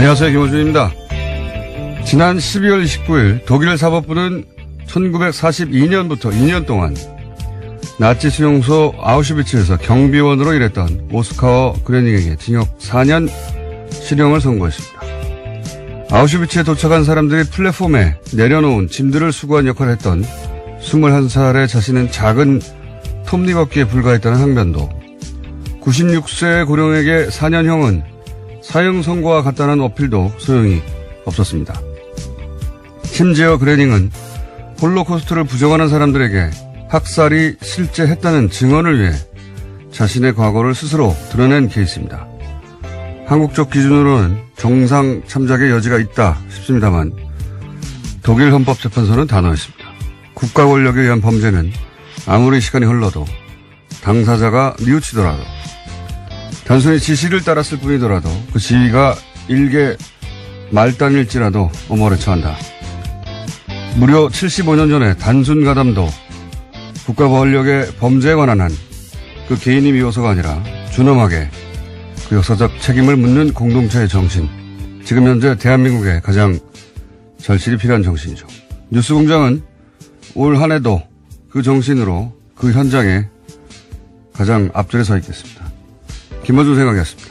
안녕하세요. 김호준입니다. 지난 12월 29일 독일 사법부는 1942년부터 2년 동안 나치 수용소 아우슈비츠에서 경비원으로 일했던 오스카어 그레닝에게 징역 4년 실형을 선고했습니다. 아우슈비츠에 도착한 사람들이 플랫폼에 내려놓은 짐들을 수거한 역할을 했던 21살의 자신은 작은 톱니바퀴에 불과했다는 항변도, 96세 고령에게 4년형은 사형 선고와 같다는 어필도 소용이 없었습니다. 심지어 그레닝은 홀로코스트를 부정하는 사람들에게 학살이 실제 했다는 증언을 위해 자신의 과거를 스스로 드러낸 케이스입니다. 한국적 기준으로는 정상 참작의 여지가 있다 싶습니다만 독일 헌법재판소는 단호했습니다. 국가 권력에 의한 범죄는 아무리 시간이 흘러도 당사자가 뉘우치더라도, 단순히 지시를 따랐을 뿐이더라도 그 지위가 일개 말단일지라도 엄벌에 처한다. 무려 75년 전에 단순 가담도 국가 권력의 범죄에 관한 한 그 개인이 미워서가 아니라 준엄하게 그 역사적 책임을 묻는 공동체의 정신, 지금 현재 대한민국에 가장 절실히 필요한 정신이죠. 뉴스공장은 올 한 해도 그 정신으로 그 현장에 가장 앞줄에 서 있겠습니다. 김어준 생각이었습니다.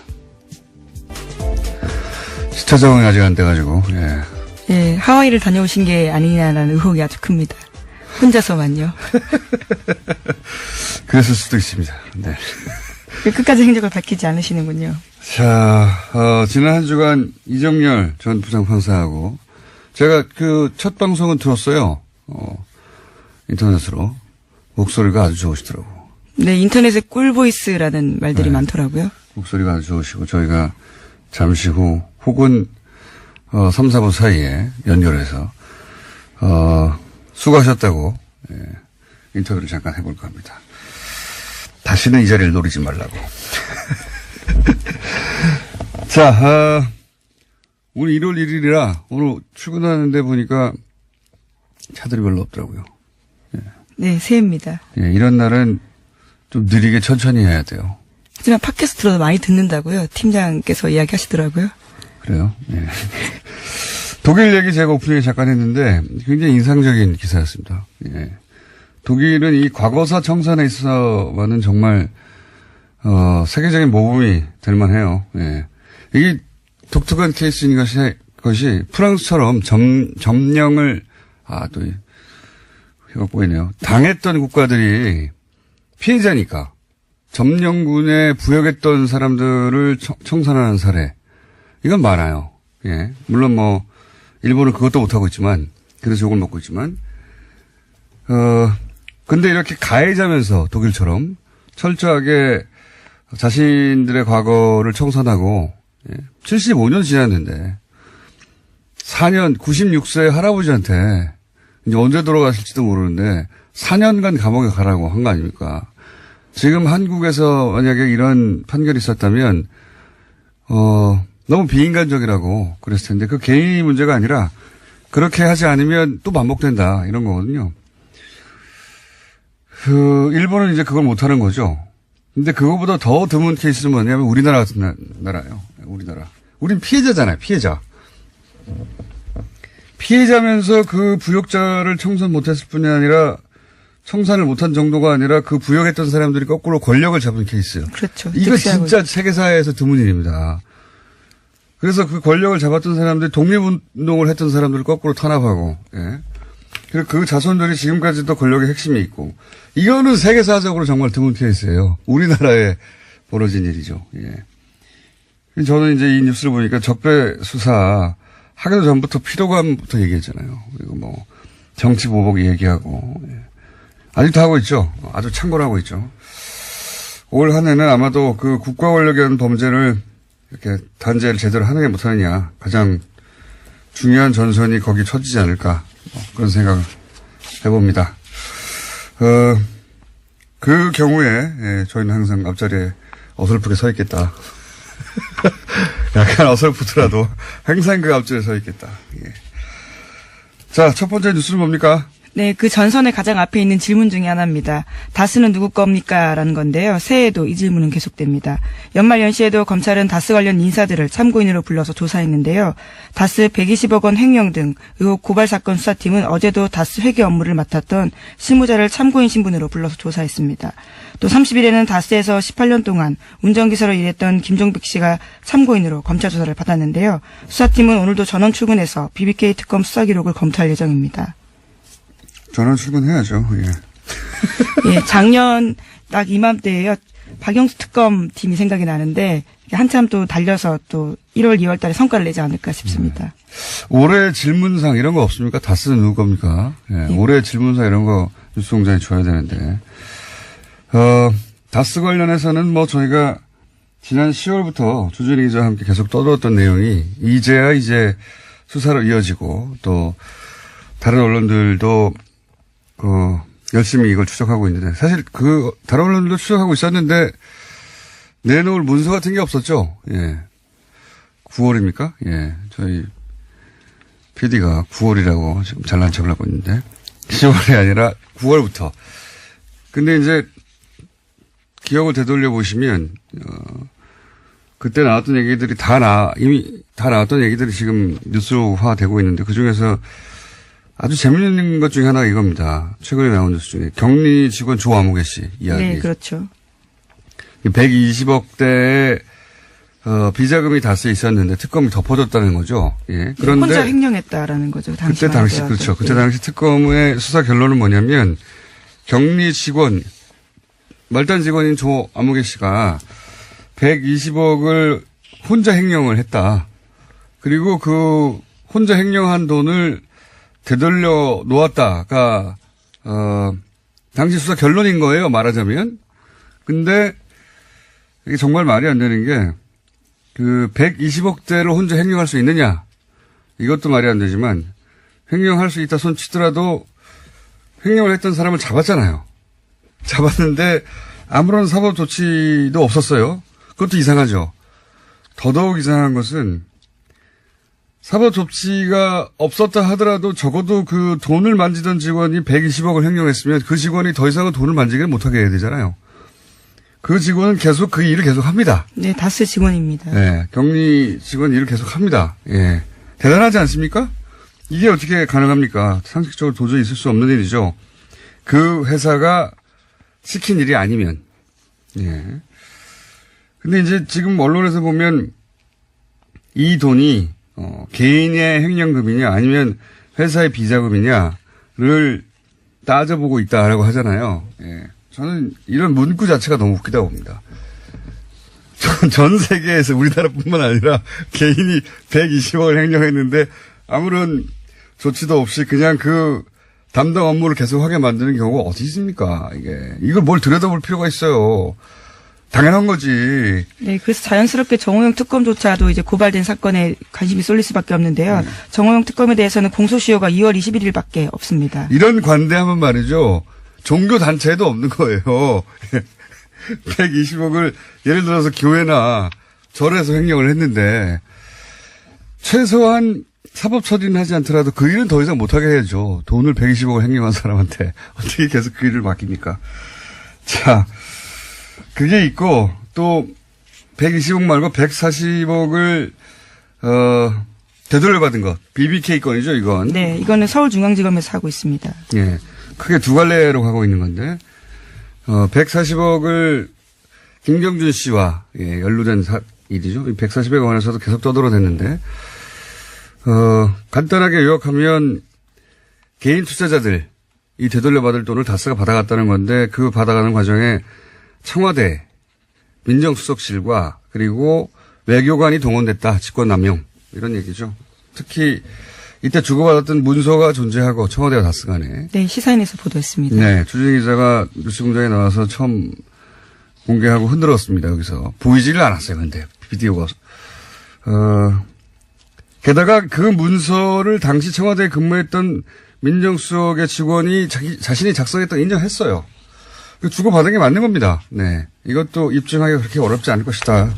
시차 적응이 아직 안 돼가지고. 예, 하와이를 다녀오신 게 아니냐라는 의혹이 아주 큽니다. 혼자서만요. 그랬을 수도 있습니다. 네. 끝까지 행적을 밝히지 않으시는군요. 자, 지난 한 주간 이정열 전 부장판사하고 제가 그 첫 방송은 들었어요. 인터넷으로. 목소리가 아주 좋으시더라고. 네, 인터넷에 꿀보이스라는 말들이 네. 많더라고요. 목소리가 아주 좋으시고 저희가 잠시 후 혹은 3, 4분 사이에 연결해서 수고하셨다고 인터뷰를 잠깐 해볼까 합니다. 다시는 이 자리를 노리지 말라고. 자, 오늘 1월 1일이라 오늘 출근하는데 보니까 차들이 별로 없더라고요. 네, 새해입니다. 예, 이런 날은 좀 느리게 천천히 해야 돼요. 하지만 팟캐스트로도 많이 듣는다고요. 팀장께서 이야기하시더라고요. 그래요? 예. 독일 얘기 제가 오프닝에 잠깐 했는데 굉장히 인상적인 기사였습니다. 예. 독일은 이 과거사 청산에 있어서는 정말 세계적인 모범이 될 만해요. 예. 이게 독특한 케이스인 것이 프랑스처럼 점령을 또 혀가 보이네요. 당했던 국가들이 피해자니까 점령군에 부역했던 사람들을 청산하는 사례, 이건 많아요. 예. 물론 일본은 그것도 못하고 있지만, 그래서 욕을 먹고 있지만, 근데 이렇게 가해자면서 독일처럼 철저하게 자신들의 과거를 청산하고, 75년 지났는데, 4년, 96세 할아버지한테, 이제 언제 돌아가실지도 모르는데, 4년간 감옥에 가라고 한 거 아닙니까? 지금 한국에서 만약에 이런 판결이 있었다면, 너무 비인간적이라고 그랬을 텐데, 그 개인이 문제가 아니라, 그렇게 하지 않으면 또 반복된다, 이런 거거든요. 일본은 이제 그걸 못하는 거죠. 근데 그거보다 더 드문 케이스는 뭐냐면 우리나라 같은 나라예요. 우리나라. 우린 피해자잖아요, 피해자. 피해자면서 그 부역자를 청산 못했을 뿐이 아니라 청산을 못한 정도가 아니라 그 부역했던 사람들이 거꾸로 권력을 잡은 케이스. 그렇죠. 이거 진짜 세계사회에서 드문 일입니다. 그래서 그 권력을 잡았던 사람들이 독립운동을 했던 사람들을 거꾸로 탄압하고, 예. 그리고 그 자손들이 지금까지도 권력의 핵심에 있고, 이거는 세계사적으로 정말 드문 케이스예요. 우리나라에 벌어진 일이죠. 예. 저는 이제 이 뉴스를 보니까 적배 수사 하기도 전부터 피로감부터 얘기했잖아요. 그리고 정치 보복 얘기하고, 예. 아직도 하고 있죠. 아주 참고를 하고 있죠. 올 한 해는 아마도 그 국가 권력에 의한 범죄를 이렇게 단죄를 제대로 하느냐 못하느냐 가장 중요한 전선이 거기 쳐지지 않을까 그런 생각을 해봅니다. 그 경우에 저희는 항상 앞자리에 어설프게 서 있겠다. 약간 어설프더라도 항상 그 앞자리에 서 있겠다. 예. 자, 첫 번째 뉴스는 뭡니까? 네, 그 전선의 가장 앞에 있는 질문 중에 하나입니다. 다스는 누구 겁니까? 라는 건데요. 새해에도 이 질문은 계속됩니다. 연말 연시에도 검찰은 다스 관련 인사들을 참고인으로 불러서 조사했는데요. 다스 120억 원 횡령 등 의혹 고발 사건 수사팀은 어제도 다스 회계 업무를 맡았던 실무자를 참고인 신분으로 불러서 조사했습니다. 또 30일에는 다스에서 18년 동안 운전기사로 일했던 김종백 씨가 참고인으로 검찰 조사를 받았는데요. 수사팀은 오늘도 전원 출근해서 BBK 특검 수사 기록을 검토할 예정입니다. 전원 출근해야죠. 예. 예, 작년 딱 이맘때에요. 박영수 특검 팀이 생각이 나는데 한참 또 달려서 또 1월, 2월 달에 성과를 내지 않을까 싶습니다. 올해 질문상 이런 거 없습니까? 다스는 누구 겁니까? 예, 예. 올해 질문상 이런 거 뉴스공장에 줘야 되는데. 다스 관련해서는 뭐 저희가 지난 10월부터 조준희 기자와 함께 계속 떠들었던 내용이 이제야 이제 수사로 이어지고 또 다른 언론들도 열심히 이걸 추적하고 있는데 사실 다른 언론들도 추적하고 있었는데 내놓을 문서 같은 게 없었죠. 예. 9월입니까? 예. 저희 PD가 9월이라고 지금 잘난 척을 하고 있는데 10월이 아니라 9월부터. 근데 이제 기억을 되돌려 보시면 그때 나왔던 얘기들이 이미 다 나왔던 얘기들이 지금 뉴스화 되고 있는데 그중에서 아주 재밌는 것 중에 하나가 이겁니다. 최근에 나온 뉴스 중에 격리 직원 조아무개 씨 이야기. 네, 그렇죠. 120억대의 비자금이 다스에 있었는데 특검이 덮어줬다는 거죠. 예. 그런데 혼자 횡령했다라는 거죠. 그때 당시 그렇죠. 그때 당시 특검의 수사 결론은 뭐냐면 격리 직원 말단 직원인 조아무개 씨가 120억을 혼자 횡령을 했다. 그리고 그 혼자 횡령한 돈을 되돌려 놓았다가 당시 수사 결론인 거예요. 말하자면. 근데 이게 정말 말이 안 되는 게 그 120억대를 혼자 횡령할 수 있느냐. 이것도 말이 안 되지만 횡령할 수 있다 손 치더라도 횡령을 했던 사람을 잡았잖아요. 잡았는데 아무런 사법 조치도 없었어요. 그것도 이상하죠. 더더욱 이상한 것은 사법 조치가 없었다 하더라도 적어도 그 돈을 만지던 직원이 120억을 횡령했으면 그 직원이 더 이상은 돈을 만지기를 못하게 해야 되잖아요. 그 직원은 계속 그 일을 계속 합니다. 네, 다스 직원입니다. 네, 격리 직원 일을 계속 합니다. 예. 대단하지 않습니까? 이게 어떻게 가능합니까? 상식적으로 도저히 있을 수 없는 일이죠. 그 회사가 시킨 일이 아니면. 예. 근데 이제 지금 언론에서 보면 이 돈이 개인의 횡령금이냐 아니면 회사의 비자금이냐를 따져보고 있다라고 하잖아요. 예. 저는 이런 문구 자체가 너무 웃기다고 봅니다. 전 세계에서 우리나라뿐만 아니라 개인이 120억을 횡령했는데 아무런 조치도 없이 그냥 그 담당 업무를 계속하게 만드는 경우가 어디 있습니까? 이걸 뭘 들여다볼 필요가 있어요. 당연한 거지. 네, 그래서 자연스럽게 정호영 특검조차도 이제 고발된 사건에 관심이 쏠릴 수밖에 없는데요. 정호영 특검에 대해서는 공소시효가 2월 21일밖에 없습니다. 이런 관대하면 말이죠. 종교단체에도 없는 거예요. 120억을 예를 들어서 교회나 절에서 횡령을 했는데 최소한 사법 처리는 하지 않더라도 그 일은 더 이상 못하게 해야죠. 돈을 120억을 횡령한 사람한테 어떻게 계속 그 일을 맡깁니까? 자, 그게 있고 또 120억 말고 140억을 되돌려받은 것. BBK 건이죠, 이건. 네, 이거는 서울중앙지검에서 하고 있습니다. 예. 크게 두 갈래로 가고 있는 건데 140억을 김경준 씨와 연루된 일이죠. 140억에 관해서도 계속 떠들어댔는데 간단하게 요약하면 개인 투자자들이 되돌려받을 돈을 다스가 받아갔다는 건데 그 받아가는 과정에 청와대 민정수석실과 그리고 외교관이 동원됐다. 직권남용 이런 얘기죠. 특히 이때 주고받았던 문서가 존재하고 청와대와 다스 간에. 네, 시사인에서 보도했습니다. 네, 주진희 기자가 뉴스공장에 나와서 처음 공개하고 흔들었습니다. 여기서 보이지를 않았어요. 근데 비디오가. 게다가 그 문서를 당시 청와대에 근무했던 민정수석의 직원이 자신이 작성했던 인정했어요. 주고받은 게 맞는 겁니다. 네, 이것도 입증하기가 그렇게 어렵지 않을 것이다.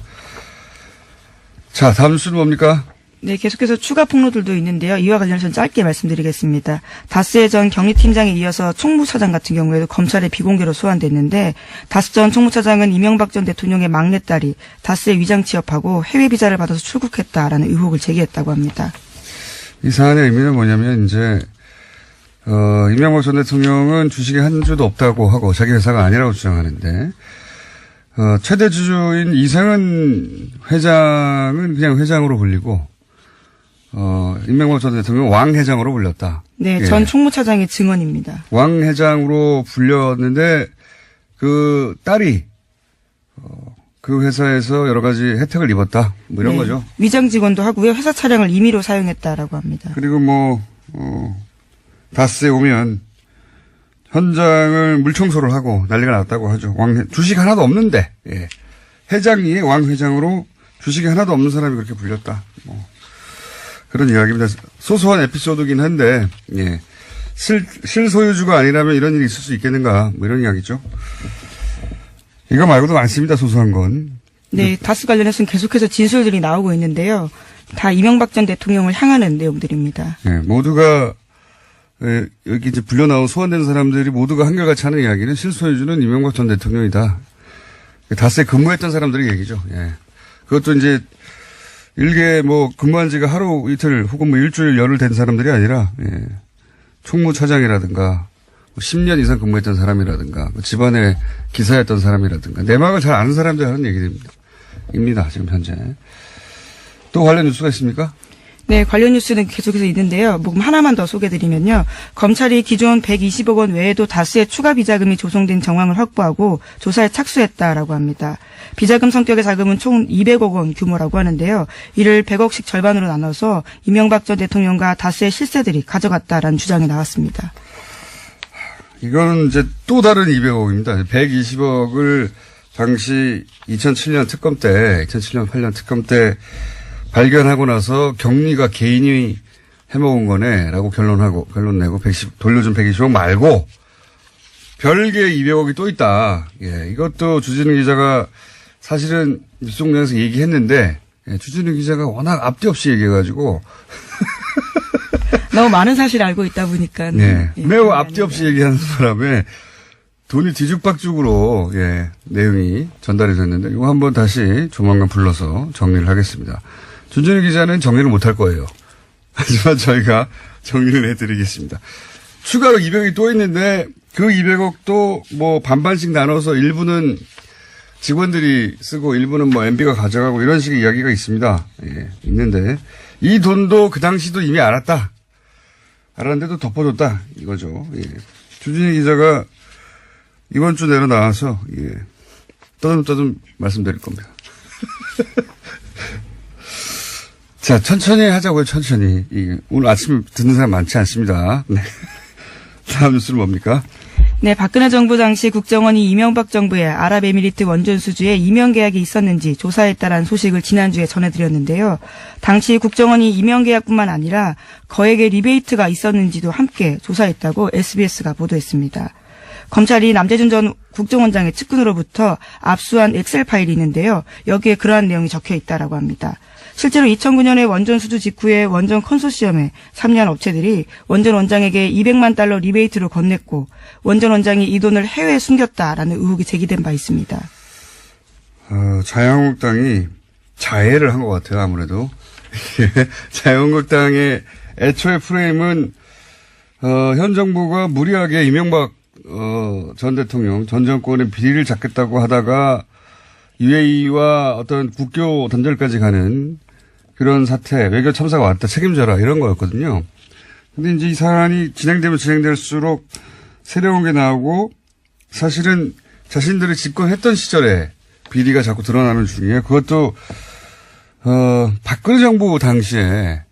자, 다음 뉴스는 뭡니까? 네, 계속해서 추가 폭로들도 있는데요. 이와 관련해서 짧게 말씀드리겠습니다. 다스의 전 경리팀장에 이어서 총무차장 같은 경우에도 검찰의 비공개로 소환됐는데 다스 전 총무차장은 이명박 전 대통령의 막내딸이 다스에 위장 취업하고 해외 비자를 받아서 출국했다라는 의혹을 제기했다고 합니다. 이 사안의 의미는 뭐냐면 이제 이명박 전 대통령은 주식에 한 주도 없다고 하고 자기 회사가 아니라고 주장하는데 최대 주주인 이상은 회장은 그냥 회장으로 불리고 이명박 전 대통령 왕 회장으로 불렸다. 네, 예. 전 총무차장의 증언입니다. 왕 회장으로 불렸는데 그 딸이 그 회사에서 여러 가지 혜택을 입었다. 뭐 이런 네, 거죠. 위장 직원도 하고요. 회사 차량을 임의로 사용했다라고 합니다. 그리고 다스에 오면 현장을 물청소를 하고 난리가 났다고 하죠. 주식 하나도 없는데, 예. 회장이 왕 회장으로 주식이 하나도 없는 사람이 그렇게 불렸다. 그런 이야기입니다. 소소한 에피소드긴 한데, 예. 실소유주가 아니라면 이런 일이 있을 수 있겠는가, 뭐 이런 이야기죠. 이거 말고도 많습니다, 소소한 건. 네, 다스 관련해서는 계속해서 진술들이 나오고 있는데요. 다 이명박 전 대통령을 향하는 내용들입니다. 예, 모두가, 여기 이제 불려 나온 소환된 사람들이 모두가 한결같이 하는 이야기는 실소유주는 이명박 전 대통령이다. 다스에 근무했던 사람들의 얘기죠. 예. 그것도 이제 일개 근무한 지가 하루 이틀 혹은 일주일 열흘 된 사람들이 아니라, 예. 총무차장이라든가 10년 이상 근무했던 사람이라든가 집안의 기사였던 사람이라든가 내막을 잘 아는 사람들이 하는 얘기입니다. 지금 현재. 또 관련 뉴스가 있습니까? 네, 관련 뉴스는 계속해서 있는데요. 하나만 더 소개드리면요. 검찰이 기존 120억 원 외에도 다수의 추가 비자금이 조성된 정황을 확보하고 조사에 착수했다라고 합니다. 비자금 성격의 자금은 총 200억 원 규모라고 하는데요. 이를 100억씩 절반으로 나눠서 이명박 전 대통령과 다수의 실세들이 가져갔다라는 주장이 나왔습니다. 이건 이제 또 다른 200억입니다. 120억을 당시 2007년 특검 때, 2007년 8년 특검 때 발견하고 나서 경리가 개인이 해먹은 거네라고 결론 내고 돌려준 120억 말고 별개 200억이 또 있다. 예, 이것도 주진우 기자가 사실은 뉴스공장에서 얘기했는데 주진우 기자가 워낙 앞뒤 없이 얘기해가지고 너무 많은 사실을 알고 있다 보니까. 네. 매우 앞뒤 없이 얘기하는 바람에 돈이 뒤죽박죽으로, 예, 내용이 전달이 됐는데, 이거 한번 다시 조만간 불러서 정리를 하겠습니다. 준준희 기자는 정리를 못할 거예요. 하지만 저희가 정리를 해드리겠습니다. 추가로 200억이 또 있는데, 그 200억도 반반씩 나눠서 일부는 직원들이 쓰고 일부는 MB가 가져가고 이런 식의 이야기가 있습니다. 예, 있는데, 이 돈도 그 당시도 이미 알았는데도 덮어줬다 이거죠. 예. 주진희 기자가 이번 주 내로 나와서 떠듬떠듬 말씀드릴 겁니다. 자, 천천히 하자고요. 천천히. 오늘 아침 듣는 사람 많지 않습니다. 네. 다음 뉴스는 뭡니까? 네, 박근혜 정부 당시 국정원이 이명박 정부의 아랍에미리트 원전 수주에 임용 계약이 있었는지 조사했다라는 소식을 지난주에 전해드렸는데요. 당시 국정원이 임용 계약뿐만 아니라 거액의 리베이트가 있었는지도 함께 조사했다고 SBS가 보도했습니다. 검찰이 남재준 전 국정원장의 측근으로부터 압수한 엑셀 파일이 있는데요. 여기에 그러한 내용이 적혀 있다라고 합니다. 실제로 2009년에 원전 수주 직후에 원전 컨소시엄에 참여한 업체들이 원전 원장에게 200만 달러 리베이트를 건넸고 원전 원장이 이 돈을 해외에 숨겼다라는 의혹이 제기된 바 있습니다. 자유한국당이 자해를 한 것 같아요. 아무래도. 자유한국당의 애초의 프레임은 현 정부가 무리하게 이명박 전 대통령, 전 정권의 비리를 잡겠다고 하다가 UAE와 어떤 국교 단절까지 가는 그런 사태, 외교 참사가 왔다 책임져라 이런 거였거든요. 근데 이제 이 사안이 진행되면 진행될수록 새로운 게 나오고 사실은 자신들이 집권했던 시절에 비리가 자꾸 드러나는 중이에요. 그것도 박근혜 정부 당시에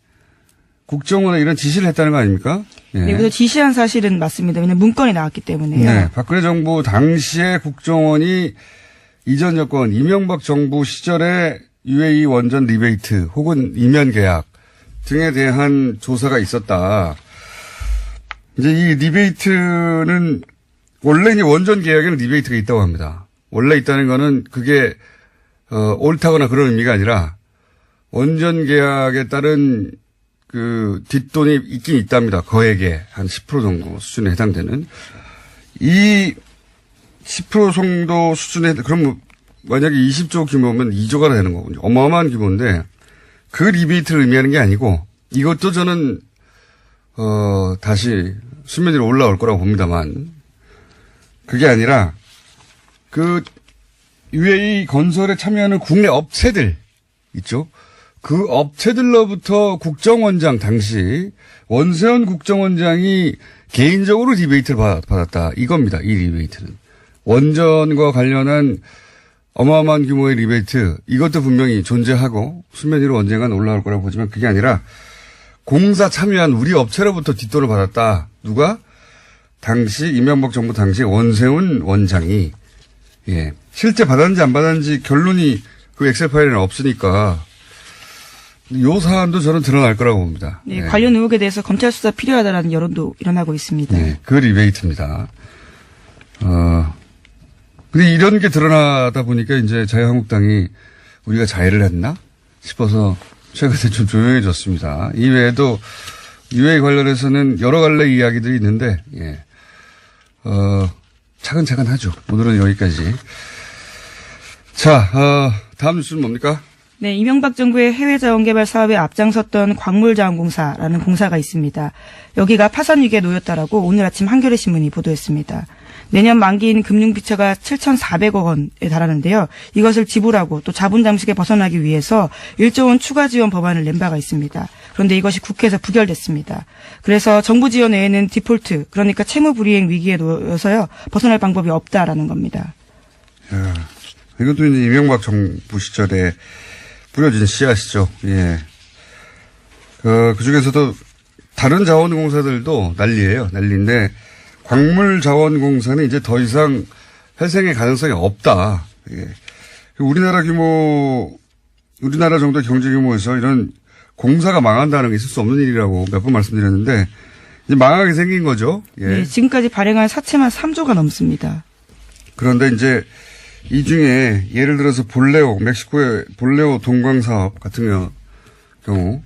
국정원에 이런 지시를 했다는 거 아닙니까? 예. 네, 그래서 지시한 사실은 맞습니다. 왜냐하면 문건이 나왔기 때문에요. 네, 박근혜 정부 당시에 국정원이 이전 여권 이명박 정부 시절에 UAE 원전 리베이트 혹은 이면 계약 등에 대한 조사가 있었다. 이제 이 리베이트는 원래 이제 원전 계약에는 리베이트가 있다고 합니다. 원래 있다는 거는 그게 옳다거나 그런 의미가 아니라 원전 계약에 따른 그 뒷돈이 있긴 있답니다. 거액에 한 10% 정도 수준에 해당되는. 이 10% 정도 수준에, 그럼 만약에 20조 규모면 2조가 되는 거군요. 어마어마한 규모인데 그 리베이트를 의미하는 게 아니고 이것도 저는 다시 수면 위로 올라올 거라고 봅니다만 그게 아니라 그 UAE 건설에 참여하는 국내 업체들 있죠. 그 업체들로부터 국정원장 당시 원세훈 국정원장이 개인적으로 리베이트를 받았다. 이겁니다. 이 리베이트는. 원전과 관련한 어마어마한 규모의 리베이트 이것도 분명히 존재하고 수면 위로 언젠간 올라올 거라고 보지만 그게 아니라 공사 참여한 우리 업체로부터 뒷돈을 받았다. 누가? 당시 이명박 정부 당시 원세훈 원장이 예. 실제 받았는지 안 받았는지 결론이 그 엑셀 파일에는 없으니까 요 사안도 저는 드러날 거라고 봅니다. 네, 관련 의혹에 대해서 검찰 수사 필요하다라는 여론도 일어나고 있습니다. 네, 그 리베이트입니다. 근데 이런 게 드러나다 보니까 이제 자유한국당이 우리가 자해를 했나 싶어서 최근에 좀 조용해졌습니다. 이외에도 UA 관련해서는 여러 갈래 이야기들이 있는데, 예. 차근차근 하죠. 오늘은 여기까지. 자, 다음 뉴스는 뭡니까? 네, 이명박 정부의 해외 자원개발 사업에 앞장섰던 광물자원공사라는 공사가 있습니다. 여기가 파산 위기에 놓였다라고 오늘 아침 한겨레 신문이 보도했습니다. 내년 만기인 금융비처가 7,400억 원에 달하는데요. 이것을 지불하고 또 자본 잠식에 벗어나기 위해서 1조 원 추가 지원 법안을 낸 바가 있습니다. 그런데 이것이 국회에서 부결됐습니다. 그래서 정부 지원 외에는 디폴트, 그러니까 채무 불이행 위기에 놓여서요. 벗어날 방법이 없다라는 겁니다. 야, 이것도 이제 이명박 정부 시절에 뿌려진 씨앗이죠. 예. 그 중에서도 다른 자원공사들도 난리예요. 난리인데 광물자원공사는 이제 더 이상 회생의 가능성이 없다. 예. 우리나라 정도의 경제 규모에서 이런 공사가 망한다는 게 있을 수 없는 일이라고 몇 번 말씀드렸는데 이제 망하게 생긴 거죠. 예. 네, 지금까지 발행한 사채만 3조가 넘습니다. 그런데 이제 이 중에 예를 들어서 멕시코의 볼레오 동광 사업 같은 경우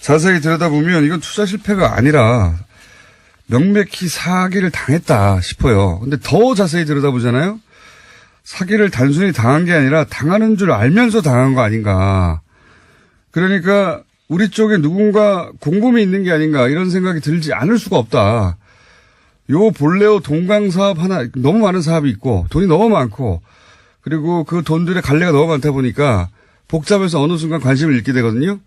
자세히 들여다보면 이건 투자 실패가 아니라 명백히 사기를 당했다 싶어요. 근데 더 자세히 들여다보잖아요. 사기를 단순히 당한 게 아니라 당하는 줄 알면서 당한 거 아닌가. 그러니까 우리 쪽에 누군가 공범이 있는 게 아닌가 이런 생각이 들지 않을 수가 없다. 요 볼레오 동광 사업 하나 너무 많은 사업이 있고 돈이 너무 많고 그리고 그 돈들의 갈래가 너무 많다 보니까 복잡해서 어느 순간 관심을 잃게 되거든요.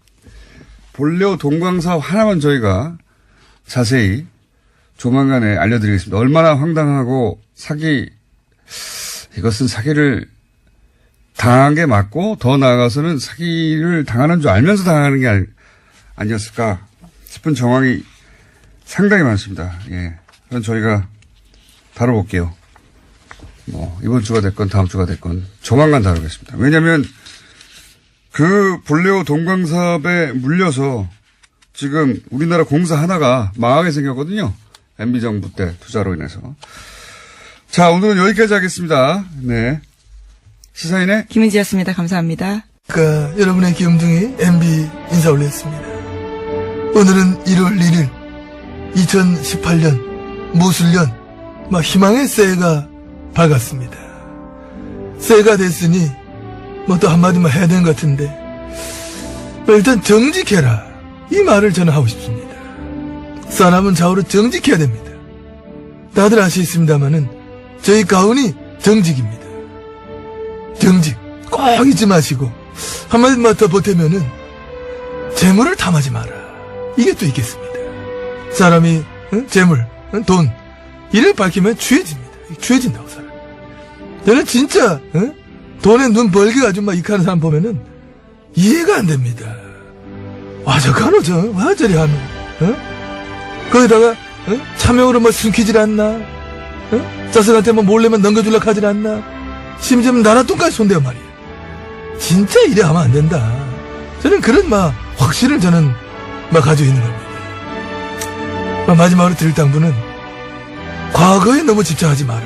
볼레오 동광 사업 하나만 저희가 자세히 조만간에 알려드리겠습니다. 얼마나 황당하고 이것은 사기를 당한 게 맞고 더 나아가서는 사기를 당하는 줄 알면서 당하는 게 아니었을까 싶은 정황이 상당히 많습니다. 예. 그건 저희가 다뤄볼게요. 이번 주가 됐건 다음 주가 됐건 조만간 다루겠습니다. 왜냐하면 그 볼레오 동광 사업에 물려서 지금 우리나라 공사 하나가 망하게 생겼거든요. MB정부 때 투자로 인해서. 자, 오늘은 여기까지 하겠습니다. 네. 시사인의 김은지였습니다. 감사합니다. 여러분의 귀염둥이 MB 인사 올렸습니다. 오늘은 1월 1일 2018년 무술년 희망의 새해가 밝았습니다. 새해가 됐으니 또 한마디만 해야 되는 것 같은데 일단 정직해라 이 말을 저는 하고 싶습니다. 사람은 좌우로 정직해야 됩니다. 다들 아시겠습니다마는 저희 가훈이 정직입니다. 정직 꼭 잊지 마시고 한마디만 더 보태면은 재물을 탐하지 마라. 이게 또 있겠습니다. 사람이 재물, 돈 이를 밝히면 취해집니다. 취해진다고 사람. 저는 진짜 돈에 눈 벌게가지고 익하는 사람 보면은 이해가 안 됩니다. 저거는 저리 하노. 거기다가 차명으로 숨기질 않나? 자석한테 몰래만 넘겨주려고 하질 않나? 심지어 나라 돈까지 손대요 말이야. 진짜 이래 하면 안 된다. 저는 그런 확신을 저는 가지고 있는 겁니다. 마지막으로 드릴 당부는 과거에 너무 집착하지 마라.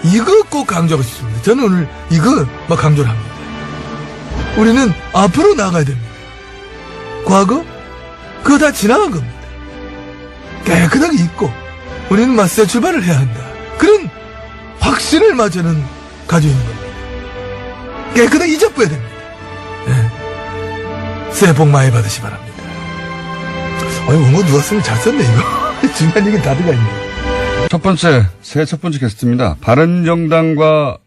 이거 꼭 강조하고 싶습니다. 저는 오늘 이거 강조를 합니다. 우리는 앞으로 나가야 됩니다. 과거? 그거 다 지나간 겁니다. 깨끗하게 잊고 우리는 새 출발을 해야 한다. 그런 확신을 저는 가지고 있는 겁니다. 깨끗하게 잊어버려야 됩니다. 네. 새해 복 많이 받으시 바랍니다. 원고 누가 쓰면 잘 썼네 이거. 중요한 얘기 다 들어가 있네. 첫 번째, 새해 첫 번째 게스트입니다. 바른정당과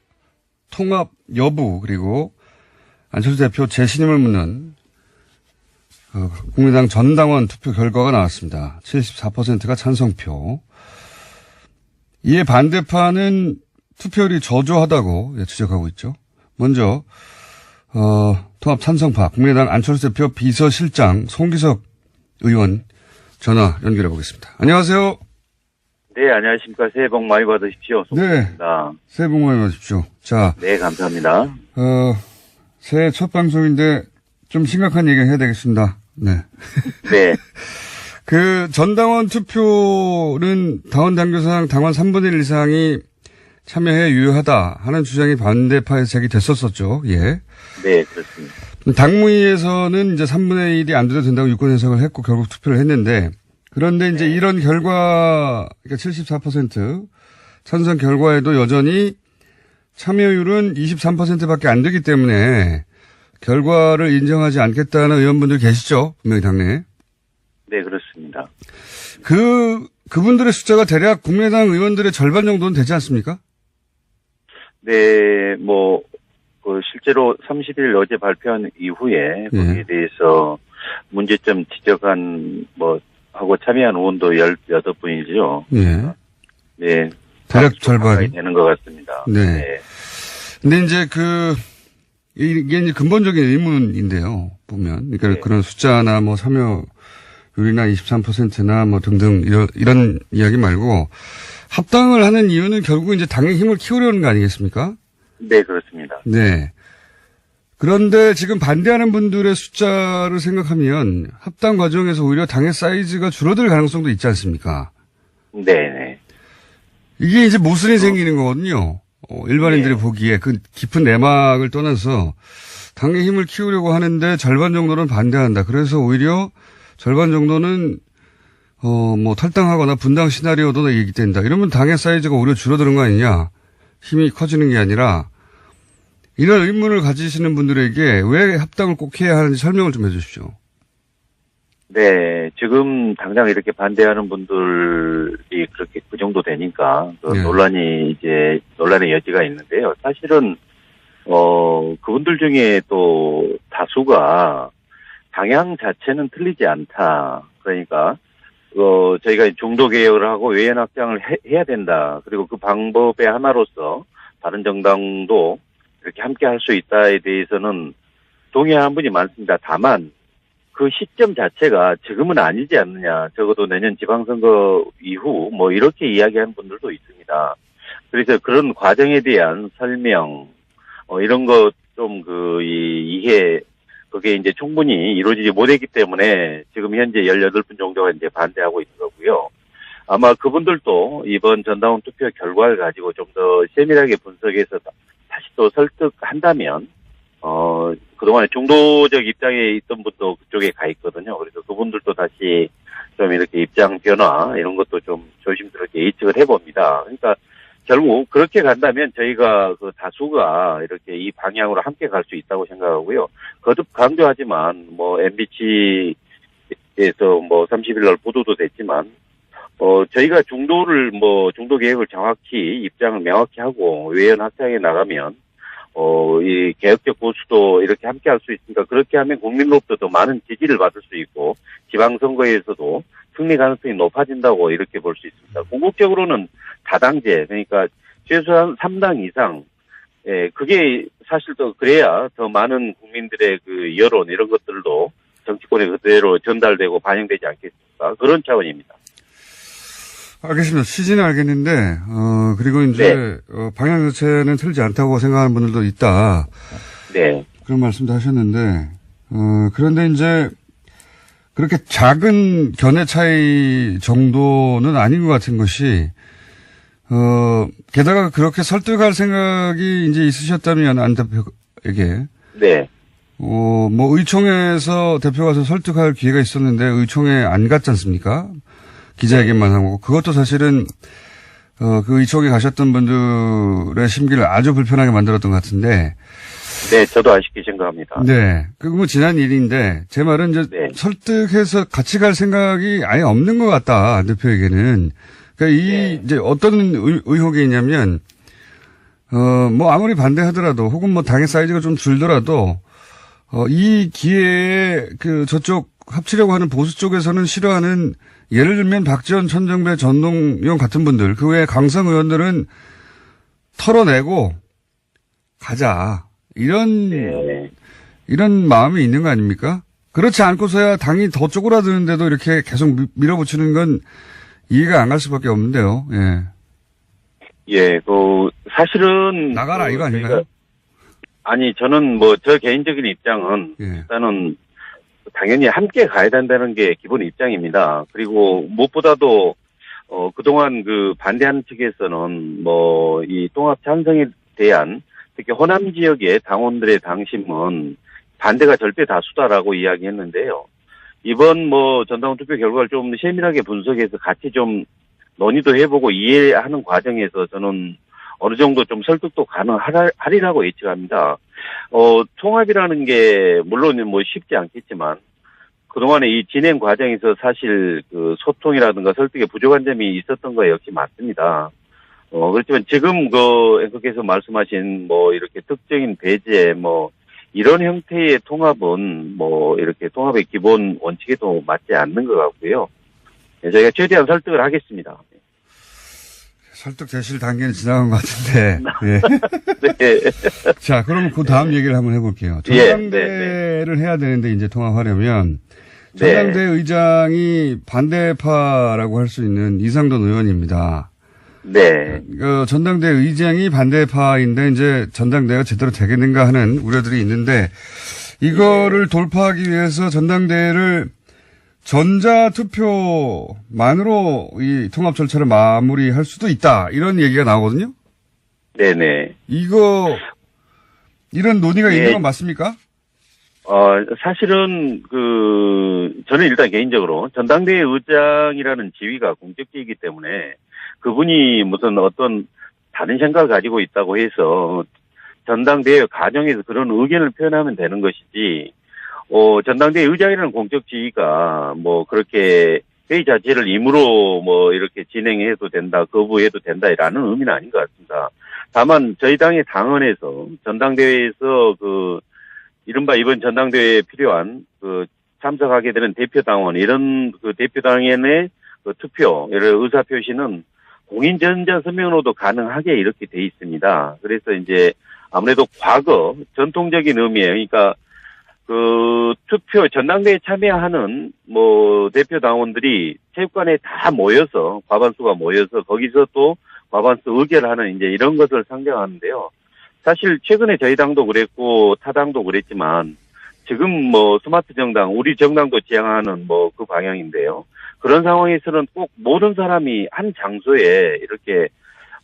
통합 여부, 그리고 안철수 대표 재신임을 묻는 국민의당 전당원 투표 결과가 나왔습니다. 74%가 찬성표. 이에 반대파는 투표율이 저조하다고 지적하고 있죠. 먼저 통합 찬성파 국민의당 안철수 대표 비서실장 송기석 의원 전화 연결해 보겠습니다. 안녕하세요. 네, 안녕하십니까. 새해 복 많이 받으십시오. 송기석입니다. 새해 복 많이 받으십시오. 자, 네, 감사합니다. 새해 첫 방송인데 좀 심각한 얘기 해야 되겠습니다. 네. 네. 그 전당원 투표는 당원 당규상 당원 3분의 1 이상이 참여해 유효하다 하는 주장이 반대파에서 제기됐었었죠. 예. 네, 그렇습니다. 당무위에서는 이제 3분의 1이 안 돼도 된다고 유권 해석을 했고 결국 투표를 했는데, 그런데 이제 이런 결과, 그러니까 74% 찬성 결과에도 여전히 참여율은 23%밖에 안 되기 때문에 결과를 인정하지 않겠다는 의원분들 계시죠? 분명히 당내에. 네, 그렇습니다. 그분들의 숫자가 대략 국민의당 의원들의 절반 정도는 되지 않습니까? 네, 실제로 30일 어제 발표한 이후에 거기에 대해서 문제점 지적한 하고 참여한 의원도 18분이죠. 예. 네. 대략 절반이 되는 것 같습니다. 네. 네. 근데 이제 이게 이제 근본적인 의문인데요. 보면. 그러니까 네. 그런 숫자나 참여율이나 23%나 등등 이런 이야기 말고 합당을 하는 이유는 결국 이제 당의 힘을 키우려는 거 아니겠습니까? 네, 그렇습니다. 네. 그런데 지금 반대하는 분들의 숫자를 생각하면 합당 과정에서 오히려 당의 사이즈가 줄어들 가능성도 있지 않습니까? 네, 네. 이게 이제 모순이 생기는 거거든요. 일반인들이 네. 보기에 그 깊은 내막을 떠나서 당의 힘을 키우려고 하는데 절반 정도는 반대한다. 그래서 오히려 절반 정도는 탈당하거나 분당 시나리오도 얘기된다. 이러면 당의 사이즈가 오히려 줄어드는 거 아니냐. 힘이 커지는 게 아니라 이런 의문을 가지시는 분들에게 왜 합당을 꼭 해야 하는지 설명을 좀 해 주십시오. 네, 지금 당장 이렇게 반대하는 분들이 그렇게 그 정도 되니까 네. 논란의 여지가 있는데요. 사실은 그분들 중에 또 다수가 방향 자체는 틀리지 않다. 그러니까 저희가 중도 개혁을 하고 외연 확장을 해야 된다. 그리고 그 방법의 하나로서 바른정당도 이렇게 함께 할 수 있다에 대해서는 동의하는 분이 많습니다. 다만 그 시점 자체가 지금은 아니지 않느냐. 적어도 내년 지방선거 이후 이렇게 이야기하는 분들도 있습니다. 그래서 그런 과정에 대한 설명 이런 거 좀 이해 그게 이제 충분히 이루어지지 못했기 때문에 지금 현재 18분 정도가 이제 반대하고 있는 거고요. 아마 그분들도 이번 전당원 투표 결과를 가지고 좀 더 세밀하게 분석해서 다시 또 설득한다면 그동안에 중도적 입장에 있던 분도 그쪽에 가 있거든요. 그래서 그분들도 다시 좀 이렇게 입장 변화 이런 것도 좀 조심스럽게 예측을 해봅니다. 그러니까 결국 그렇게 간다면 저희가 그 다수가 이렇게 이 방향으로 함께 갈 수 있다고 생각하고요. 거듭 강조하지만 MBC에서 30일 날 보도도 됐지만 저희가 중도 계획을 정확히 입장을 명확히 하고 외연 확장해 나가면 이 개혁적 보수도 이렇게 함께 할 수 있으니까 그렇게 하면 국민으로부터 더 많은 지지를 받을 수 있고 지방선거에서도 승리 가능성이 높아진다고 이렇게 볼 수 있습니다. 궁극적으로는 다당제, 그러니까 최소한 3당 이상, 그게 사실 또 그래야 더 많은 국민들의 그 여론 이런 것들도 정치권에 그대로 전달되고 반영되지 않겠습니까? 그런 차원입니다. 알겠습니다. 취지는 알겠는데, 그리고 이제, 방향 자체는 틀리지 않다고 생각하는 분들도 있다. 네. 그런 말씀도 하셨는데, 그런데 이제, 그렇게 작은 견해 차이 정도는 아닌 것 같은 것이, 게다가 그렇게 설득할 생각이 이제 있으셨다면 안 대표에게. 네. 뭐 의총에서 대표가 서 설득할 기회가 있었는데 의총에 안 갔지 않습니까? 기자회견만 하고. 그것도 사실은 그 의총에 가셨던 분들의 심기를 아주 불편하게 만들었던 것 같은데. 네, 저도 아쉽게 생각합니다. 네. 그거 뭐 지난 일인데 제 말은 이제 네. 설득해서 같이 갈 생각이 아예 없는 것 같다. 안 대표에게는. 그러니까 네. 이제 어떤 의혹이 있냐면 뭐 아무리 반대하더라도 혹은 뭐 당의 사이즈가 좀 줄더라도 이 기회에 그 저쪽 합치려고 하는 보수 쪽에서는 싫어하는 예를 들면 박지원, 천정배, 전동영 같은 분들 그 외에 강성 의원들은 털어내고 가자. 네. 이런 마음이 있는 거 아닙니까? 그렇지 않고서야 당이 더 쪼그라드는데도 이렇게 계속 밀어붙이는 건 이해가 안 갈 수밖에 없는데요. 예. 예, 사실은. 나가라 이거 아닌가요? 아니, 저는 뭐, 저 개인적인 입장은, 예. 일단은, 당연히 함께 가야 된다는 게 기본 입장입니다. 그리고 무엇보다도, 그동안 반대하는 측에서는 뭐, 이 통합 찬성에 대한, 특히 호남 지역의 당원들의 당심은 반대가 절대 다수다라고 이야기했는데요. 이번 뭐, 전당원 투표 결과를 좀 세밀하게 분석해서 같이 좀 논의도 해보고 이해하는 과정에서 저는 어느 정도 좀 설득도 가능하리라고 예측합니다. 통합이라는 게 물론 뭐 쉽지 않겠지만 그동안의 이 진행 과정에서 사실 소통이라든가 설득에 부족한 점이 있었던 거 역시 맞습니다. 그렇지만 지금 앵커께서 말씀하신 뭐 이렇게 특정인 배제 뭐 이런 형태의 통합은 뭐 이렇게 통합의 기본 원칙에도 맞지 않는 것 같고요. 저희가 최대한 설득을 하겠습니다. 설득되실 단계는 지나간 것 같은데. 예. 네. 자, 그럼 그 다음 얘기를 한번 해볼게요. 예, 전당대회를 해야 되는데 이제 통합하려면 네. 전당대 의장이 반대파라고 할 수 있는 이상돈 의원입니다. 네. 전당대 의장이 반대파인데 이제 전당대회가 제대로 되겠는가 하는 우려들이 있는데 이거를 돌파하기 위해서 전당대회를 전자투표만으로 이 통합 절차를 마무리할 수도 있다. 이런 얘기가 나오거든요. 네네. 이런 논의가 예. 있는 건 맞습니까? 사실은 저는 일단 개인적으로 전당대회 의장이라는 지위가 공적지이기 때문에 그분이 무슨 어떤 다른 생각을 가지고 있다고 해서 전당대회 과정에서 그런 의견을 표현하면 되는 것이지, 전당대회 의장이라는 공적 지위가 뭐 그렇게 회의 자체를 임으로 뭐 이렇게 진행해도 된다, 거부해도 된다라는 의미는 아닌 것 같습니다. 다만 저희 당의 당헌에서 전당대회에서 이른바 이번 전당대회에 필요한 참석하게 되는 대표 당원 이런 대표 당원의 투표, 이런 의사 표시는 공인 전자 서명으로도 가능하게 이렇게 돼 있습니다. 그래서 이제 아무래도 과거 전통적인 의미예요. 그러니까 투표 전당대회에 참여하는 뭐 대표 당원들이 체육관에 다 모여서 과반수가 모여서 거기서 또 과반수 의결하는 이제 이런 것을 상정하는데요. 사실 최근에 저희 당도 그랬고 타 당도 그랬지만 지금 뭐 스마트 정당, 우리 정당도 지향하는 뭐 그 방향인데요. 그런 상황에서는 꼭 모든 사람이 한 장소에 이렇게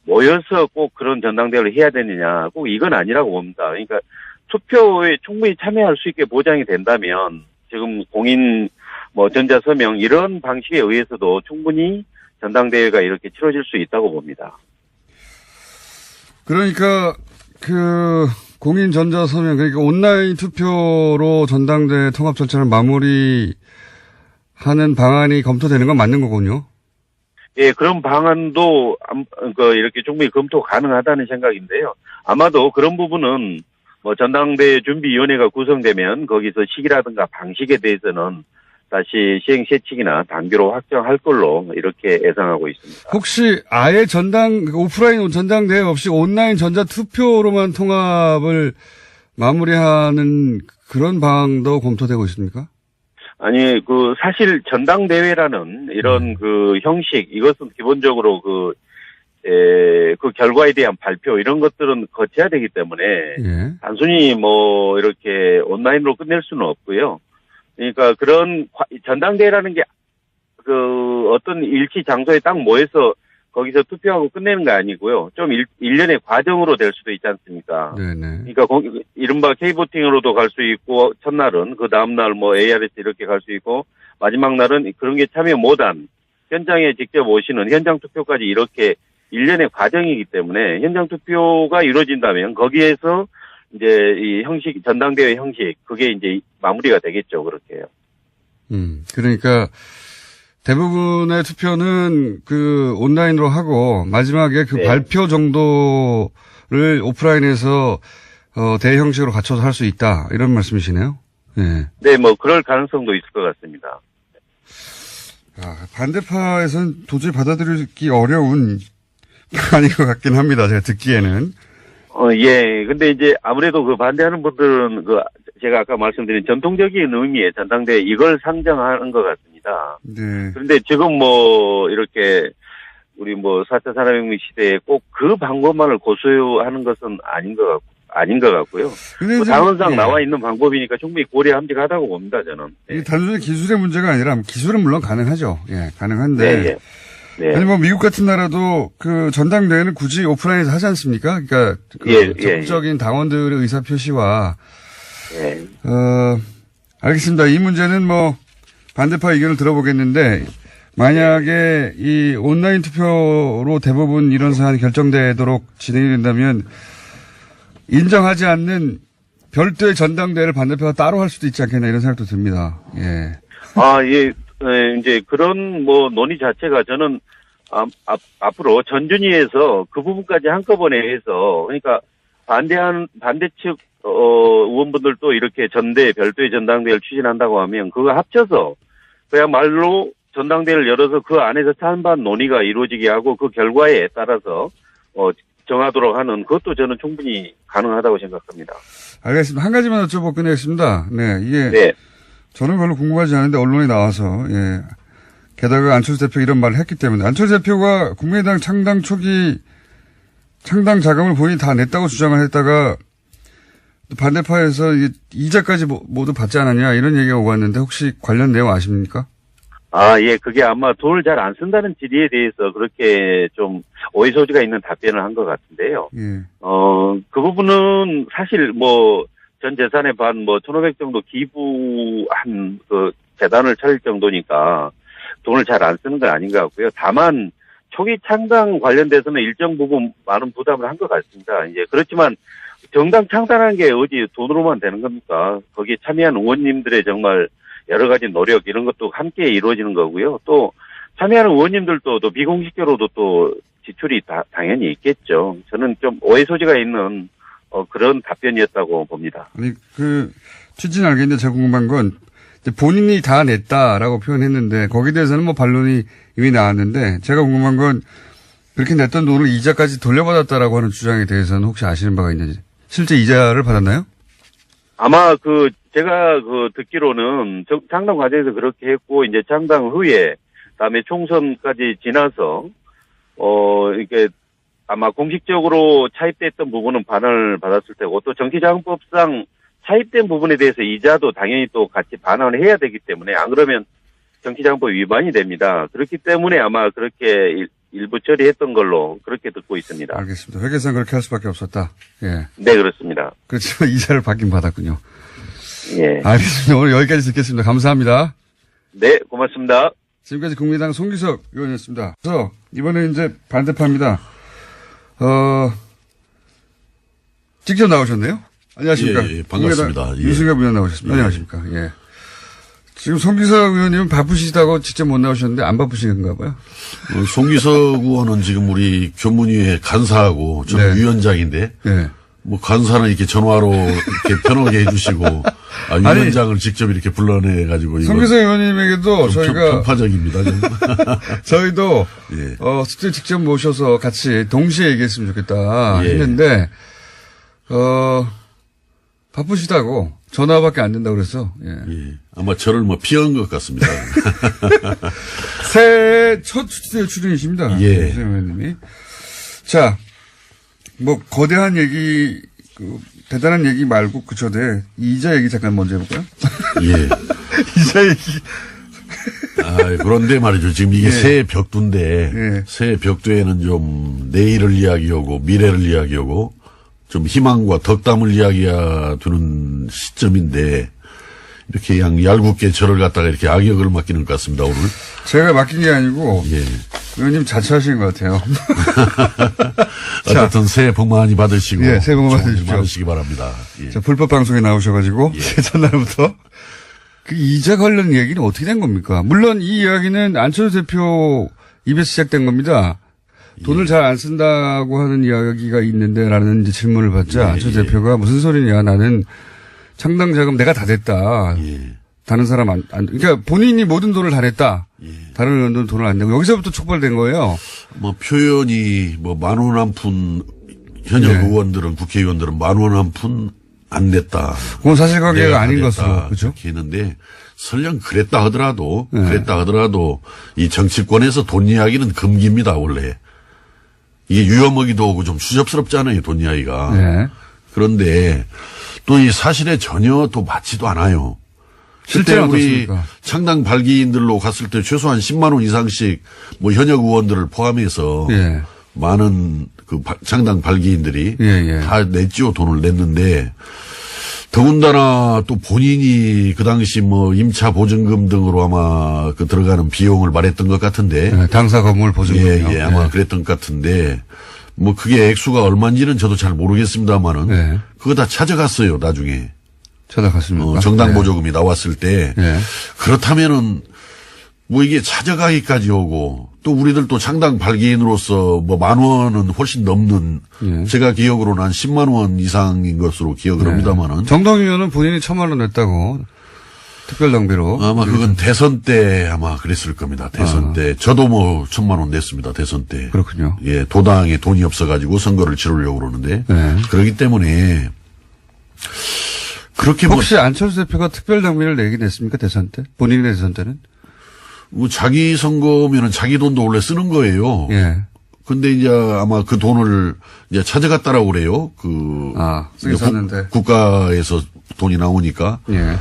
모여서 꼭 그런 전당대회를 해야 되느냐, 꼭 이건 아니라고 봅니다. 그러니까 투표에 충분히 참여할 수 있게 보장이 된다면 지금 공인 뭐 전자서명 이런 방식에 의해서도 충분히 전당대회가 이렇게 치러질 수 있다고 봅니다. 그러니까 공인 전자서명, 그러니까 온라인 투표로 전당대회 통합 절차를 마무리하는 방안이 검토되는 건 맞는 거군요. 예, 그런 방안도 이렇게 충분히 검토 가능하다는 생각인데요. 아마도 그런 부분은 뭐 전당대회 준비위원회가 구성되면 거기서 시기라든가 방식에 대해서는 다시 시행 세칙이나 단계로 확정할 걸로 이렇게 예상하고 있습니다. 혹시 아예 오프라인 전당대회 없이 온라인 전자투표로만 통합을 마무리하는 그런 방안도 검토되고 있습니까? 아니, 사실 전당대회라는 이런 형식, 이것은 기본적으로 그 결과에 대한 발표, 이런 것들은 거쳐야 되기 때문에, 예. 단순히 뭐, 이렇게 온라인으로 끝낼 수는 없고요. 그러니까 그런 전당대회라는 게 어떤 일치 장소에 딱 모여서 거기서 투표하고 끝내는 거 아니고요. 좀 일련의 과정으로 될 수도 있지 않습니까? 네네. 그러니까 이른바 K보팅으로도 갈 수 있고 첫날은 그 다음날 뭐 ARS 이렇게 갈 수 있고 마지막 날은 그런 게 참여 못한 현장에 직접 오시는 현장 투표까지 이렇게 일련의 과정이기 때문에 현장 투표가 이루어진다면 거기에서 이제 이 형식 전당대회 형식 그게 이제 마무리가 되겠죠. 그렇게요. 그러니까 대부분의 투표는 그 온라인으로 하고 마지막에 그 네. 발표 정도를 오프라인에서 대형식으로 갖춰서 할 수 있다 이런 말씀이시네요. 네. 네, 뭐 그럴 가능성도 있을 것 같습니다. 반대파에서는 도저히 받아들이기 어려운 아닌 것 같긴 합니다. 제가 듣기에는. 예. 근데 이제 아무래도 그 반대하는 분들은 제가 아까 말씀드린 전통적인 의미의 전당대회 이걸 상정하는 것 같습니다. 네. 그런데 지금 뭐 이렇게 우리 뭐 4차 산업혁명 시대에 꼭 그 방법만을 고수하는 것은 아닌 것 같고요. 근데 뭐 이제 당원상 예. 나와 있는 방법이니까 충분히 고려함직하다고 봅니다, 저는. 예. 이게 단순히 기술의 문제가 아니라 기술은 물론 가능하죠. 예, 가능한데. 네, 예. 네. 아니 뭐 미국 같은 나라도 그 전당대회는 굳이 오프라인에서 하지 않습니까? 그러니까 그 예, 적극적인 당원들의 의사 표시와 예. 알겠습니다. 이 문제는 뭐 반대파 의견을 들어보겠는데 만약에 이 온라인 투표로 대부분 이런 사안이 결정되도록 진행이 된다면 인정하지 않는 별도의 전당대회를 반대파가 따로 할 수도 있지 않겠나 이런 생각도 듭니다. 예. 예. 이제 그런 뭐 논의 자체가 저는 앞으로 전준위에서 그 부분까지 한꺼번에 해서 그러니까 반대 측 의원분들도 이렇게 별도의 전당대회를 추진한다고 하면 그거 합쳐서 그야말로 전당대회를 열어서 그 안에서 찬반 논의가 이루어지게 하고 그 결과에 따라서 정하도록 하는 그것도 저는 충분히 가능하다고 생각합니다. 알겠습니다. 한 가지만 여쭤보고 끝내겠습니다. 네, 이게 네. 저는 별로 궁금하지 않은데 언론에 나와서 예. 게다가 안철수 대표 이런 말을 했기 때문에 안철수 대표가 국민의당 창당 초기 창당 자금을 본인이 다 냈다고 주장을 했다가 반대파에서 이자까지 모두 받지 않았냐 이런 얘기가 오고 왔는데 혹시 관련 내용 아십니까? 예, 그게 아마 돈을 잘 안 쓴다는 질의에 대해서 그렇게 좀 오해 소지가 있는 답변을 한 것 같은데요. 예. 그 부분은 사실 전 재산의 반 1,500 정도 기부한 그 재단을 차릴 정도니까 돈을 잘 안 쓰는 건 아닌 것 같고요. 다만 초기 창당 관련돼서는 일정 부분 많은 부담을 한 것 같습니다. 이제 그렇지만 정당 창단하는 게 어디 돈으로만 되는 겁니까? 거기에 참여한 의원님들의 정말 여러 가지 노력 이런 것도 함께 이루어지는 거고요. 또 참여하는 의원님들도 또 비공식적으로도 또 지출이 당연히 있겠죠. 저는 좀 오해 소지가 있는 그런 답변이었다고 봅니다. 아니 그 취지는 알겠는데 제가 궁금한 건 이제 본인이 다 냈다라고 표현했는데 거기에 대해서는 뭐 반론이 이미 나왔는데 제가 궁금한 건 그렇게 냈던 돈을 이자까지 돌려받았다라고 하는 주장에 대해서는 혹시 아시는 바가 있는지 실제 이자를 받았나요? 아마 제가 듣기로는 창당 과정에서 그렇게 했고 이제 창당 후에 그다음에 총선까지 지나서 이렇게 아마 공식적으로 차입됐던 부분은 반환을 받았을 테고 또 정치자금법상 차입된 부분에 대해서 이자도 당연히 또 같이 반환을 해야 되기 때문에 안 그러면 정치자금법 위반이 됩니다. 그렇기 때문에 아마 그렇게 일부 처리했던 걸로 그렇게 듣고 있습니다. 알겠습니다. 회계상 그렇게 할 수밖에 없었다. 예. 네, 그렇습니다. 그렇지만 이자를 받긴 받았군요. 예. 알겠습니다. 오늘 여기까지 듣겠습니다. 감사합니다. 네, 고맙습니다. 지금까지 국민의당 송기석 의원이었습니다. 그래서 이번에 이제 반대파입니다. 직접 나오셨네요? 안녕하십니까? 예, 반갑습니다. 예. 유승엽 의원 나오셨습니다. 안녕하십니까? 예. 지금 송기석 의원님은 바쁘시다고 직접 못 나오셨는데 안 바쁘신가 봐요. 송기석 의원은 지금 우리 교문위에 간사하고 저는 네. 위원장인데 네. 뭐 간사는 이렇게 전화로 이렇게 편하게 해주시고 위원장을 직접 이렇게 불러내 가지고 송기석 의원님에게도 저희가 편파적입니다. 좀. 저희도 예. 스튜디오 직접 모셔서 같이 동시에 얘기했으면 좋겠다 예. 했는데 바쁘시다고 전화밖에 안 된다고 그래서 예. 예. 아마 저를 피한 것 같습니다. 새해 첫 스튜디오 출연이십니다. 예. 송기석 의원님이. 자, 거대한 얘기, 대단한 얘기 말고, 이자 얘기 잠깐 먼저 해볼까요? 예. 이자 얘기. 그런데 말이죠. 지금 이게 예. 새해 벽두인데, 예. 새해 벽두에는 좀 내일을 이야기하고 미래를 이야기하고 좀 희망과 덕담을 이야기하는 시점인데, 이렇게 그냥 얄궂게 저를 갖다가 이렇게 악역을 맡기는 것 같습니다, 오늘. 제가 맡긴 게 아니고 예. 의원님 자처하신 것 같아요. 어쨌든 새해 복 많이 받으시고. 예, 새해 복 많이 좋은 일 받으십시오. 많으시기 바랍니다. 예. 자, 불법 방송에 나오셔가지고 예. 전날부터 그 이자 관련 얘기는 어떻게 된 겁니까? 물론 이 이야기는 안철수 대표 입에서 시작된 겁니다. 돈을 잘 안 쓴다고 하는 이야기가 있는데라는 이제 질문을 받자 안철수 대표가 무슨 소리냐, 나는 창당 자금 내가 다 냈다. 예. 다른 사람 그러니까 본인이 모든 돈을 다 냈다. 다른 의원들은 돈을 안 내고 여기서부터 촉발된 거예요. 뭐 표현이 뭐 10,000원 한 푼 현역 네. 의원들은 국회의원들은 10,000원 한 푼 안 냈다. 그건 사실관계가 내가 아닌 다 냈다. 것으로. 그죠? 그렇게 했는데 설령 그랬다 하더라도 네. 이 정치권에서 돈 이야기는 금기입니다, 원래. 이게 유효먹이도 오고 좀 수접스럽잖아요, 돈 이야기가. 네. 그런데 또 이 사실에 전혀 또 맞지도 않아요. 실제는 그때 우리 어떻습니까? 창당 발기인들로 갔을 때 최소한 10만 원 이상씩 뭐 현역 의원들을 포함해서 예. 많은 그 창당 발기인들이 예. 다 냈지요. 돈을 냈는데 더군다나 또 본인이 그 당시 뭐 임차 보증금 등으로 아마 그 들어가는 비용을 말했던 것 같은데 네, 당사 건물 보증금이요. 예, 아마 네. 그랬던 것 같은데 뭐 그게 액수가 얼마인지는 저도 잘 모르겠습니다만은 네. 그거 다 찾아갔어요, 나중에. 찾아갔습니까? 정당 네. 보조금이 나왔을 때 네. 그렇다면은 뭐 이게 찾아가기까지 오고 또 우리들 또 창당 발기인으로서 뭐 10,000원은 훨씬 넘는 예. 제가 기억으로는 한 10만 원 이상인 것으로 기억을 합니다만은 정당 의원은 본인이 1,000만 원 냈다고 특별 낭비로. 아마 그건 대선 때 아마 그랬을 겁니다. 대선 때 저도 뭐 1,000만 원 냈습니다. 대선 때. 그렇군요. 예, 도당에 돈이 없어가지고 선거를 치르려고 그러는데 네. 그렇기 때문에 그렇게 혹시 안철수 대표가 특별 낭비를 내긴 했습니까? 대선 때? 본인의 대선 때는? 뭐 자기 선거면은 자기 돈도 원래 쓰는 거예요. 예. 근데 이제 아마 그 돈을 이제 찾아갔다라고 그래요. 쓰긴 썼는데. 국가에서 돈이 나오니까. 예.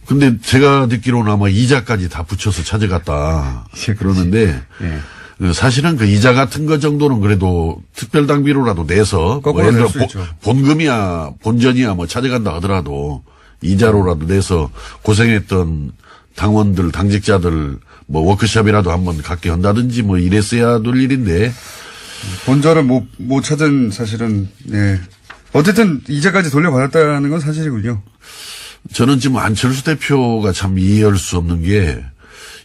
근데 제가 듣기로는 아마 이자까지 다 붙여서 찾아갔다. 그러는데 예. 사실은 그 이자 같은 거 정도는 그래도 특별 당비로라도 내서 뭐 거꾸로 예를 낼 들어 수 있죠. 본금이야 본전이야 뭐 찾아간다 하더라도 이자로라도 내서 고생했던 당원들 당직자들 뭐 워크숍이라도 한번 갖게 한다든지 뭐 이랬어야 될 일인데 본전을 못 찾은 사실은, 예. 어쨌든 이자까지 돌려받았다는 건 사실이군요. 저는 지금 안철수 대표가 참 이해할 수 없는 게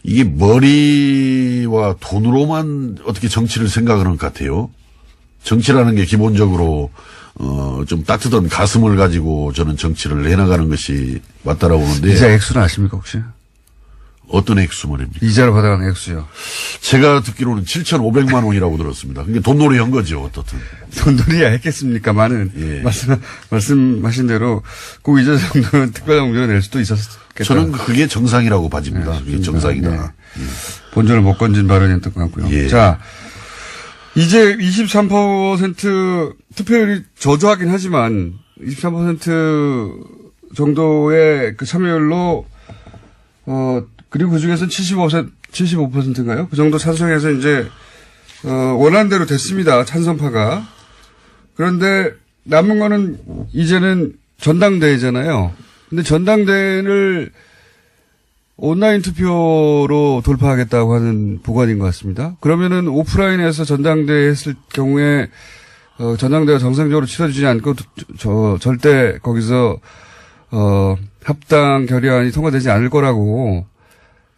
이게 머리와 돈으로만 어떻게 정치를 생각하는 것 같아요. 정치라는 게 기본적으로 좀 따뜻한 가슴을 가지고 저는 정치를 해나가는 것이 맞다라고 보는데 이자 액수는 아십니까, 혹시? 어떤 액수 말입니까? 이자로 받아가는 액수요. 제가 듣기로는 7,500만 원이라고 들었습니다. 그게 돈놀이 한 거죠, 어떻든. 돈돌이야 했겠습니까? 많은. 예. 말씀하신 대로 그 이자 정도는 특별장비로 낼 수도 있었겠다. 저는 그게 정상이라고 봐집니다. 그게 정상이다. 네. 본전을 못 건진 발언이었던 것 같고요. 예. 자, 이제 23% 투표율이 저조하긴 하지만 23% 정도의 그 참여율로 그리고 그 중에서 75%인가요? 그 정도 찬성해서 이제 원안대로 됐습니다. 찬성파가. 그런데 남은 거는 이제는 전당대회잖아요. 근데 전당대회를 온라인 투표로 돌파하겠다고 하는 보관인 것 같습니다. 그러면은 오프라인에서 전당대회 했을 경우에 전당대회가 정상적으로 치러지지 않고 절대 거기서 합당 결의안이 통과되지 않을 거라고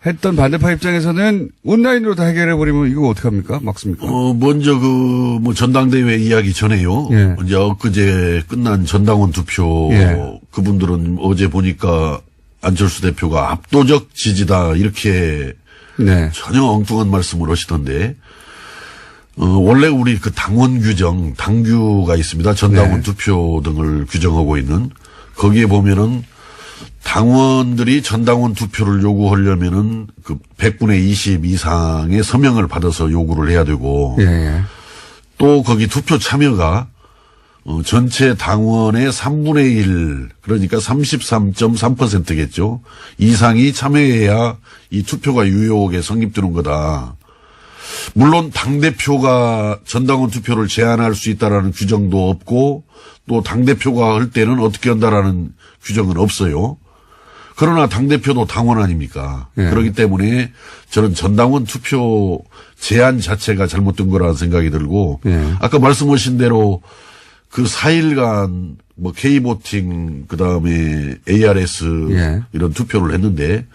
했던 반대파 입장에서는 온라인으로 다 해결해버리면 이거 어떡합니까? 막습니까? 먼저 뭐 전당대회 이야기 전에요. 예. 이제 엊그제 끝난 전당원 투표 예. 그분들은 어제 보니까 안철수 대표가 압도적 지지다 이렇게 네. 전혀 엉뚱한 말씀을 하시던데 원래 우리 그 당원 규정 당규가 있습니다. 전당원 네. 투표 등을 규정하고 있는 거기에 보면은 당원들이 전당원 투표를 요구하려면은 그 100분의 20 이상의 서명을 받아서 요구를 해야 되고 예. 또 거기 투표 참여가 전체 당원의 3분의 1, 그러니까 33.3%겠죠. 이상이 참여해야 이 투표가 유효하게 성립되는 거다. 물론 당대표가 전당원 투표를 제한할 수 있다라는 규정도 없고 또 당대표가 할 때는 어떻게 한다라는 규정은 없어요. 그러나 당대표도 당원 아닙니까? 예. 그렇기 때문에 저는 전당원 투표 제한 자체가 잘못된 거라는 생각이 들고 예. 아까 말씀하신 대로 그 4일간 뭐 K보팅 그다음에 ARS 예. 이런 투표를 했는데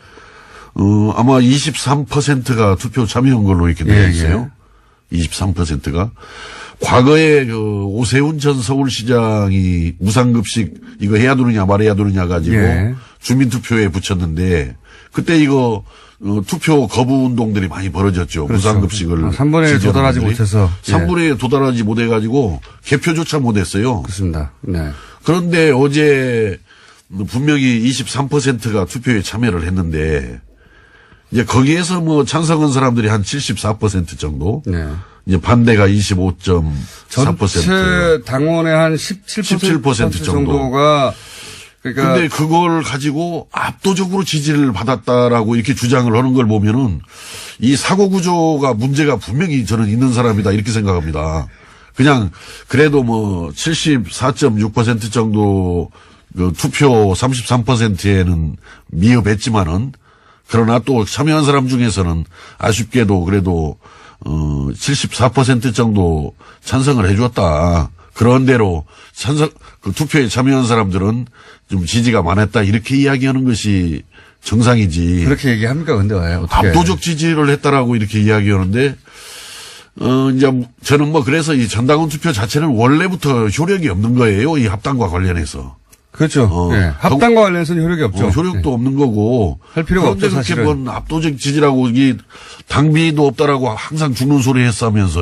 아마 23%가 투표 참여한 걸로 이렇게 예, 되어 있어요. 23%가. 과거에 그 오세훈 전 서울시장이 무상급식 이거 해야 되느냐 말해야 되느냐 가지고 예. 주민투표에 붙였는데 그때 이거 투표 거부 운동들이 많이 벌어졌죠. 그렇죠. 무상급식을. 3분의 1 도달하지 지지하는 분들이. 못해서. 3분의 1 도달하지 못해가지고 개표조차 못했어요. 그렇습니다. 네. 그런데 어제 분명히 23%가 투표에 참여를 했는데 이제 거기에서 뭐 찬성한 사람들이 한 74% 정도. 네. 이제 반대가 25.4%. 전체 당원의 한 17% 정도가 그러니까 근데 그걸 가지고 압도적으로 지지를 받았다라고 이렇게 주장을 하는 걸 보면은 이 사고 구조가 문제가 분명히 저는 있는 사람이다 이렇게 생각합니다. 그냥 그래도 뭐 74.6% 정도 그 투표 33%에는 미흡했지만은 그러나 또 참여한 사람 중에서는 아쉽게도 그래도 74% 정도 찬성을 해주었다. 그런 대로 그 투표에 참여한 사람들은 좀 지지가 많았다. 이렇게 이야기하는 것이 정상이지. 그렇게 얘기합니까? 근데 왜 어떻게? 압도적 지지를 했다라고 이렇게 이야기하는데, 이제 저는 뭐 그래서 이 전당원 투표 자체는 원래부터 효력이 없는 거예요. 이 합당과 관련해서. 그렇죠. 예. 합당과 관련해서는 효력이 없죠. 효력도 없는 거고. 할 필요가 없죠, 그런데 그렇게 사실은. 뭔 압도적 지지라고 이 당비도 없다라고 항상 죽는 소리 했으면서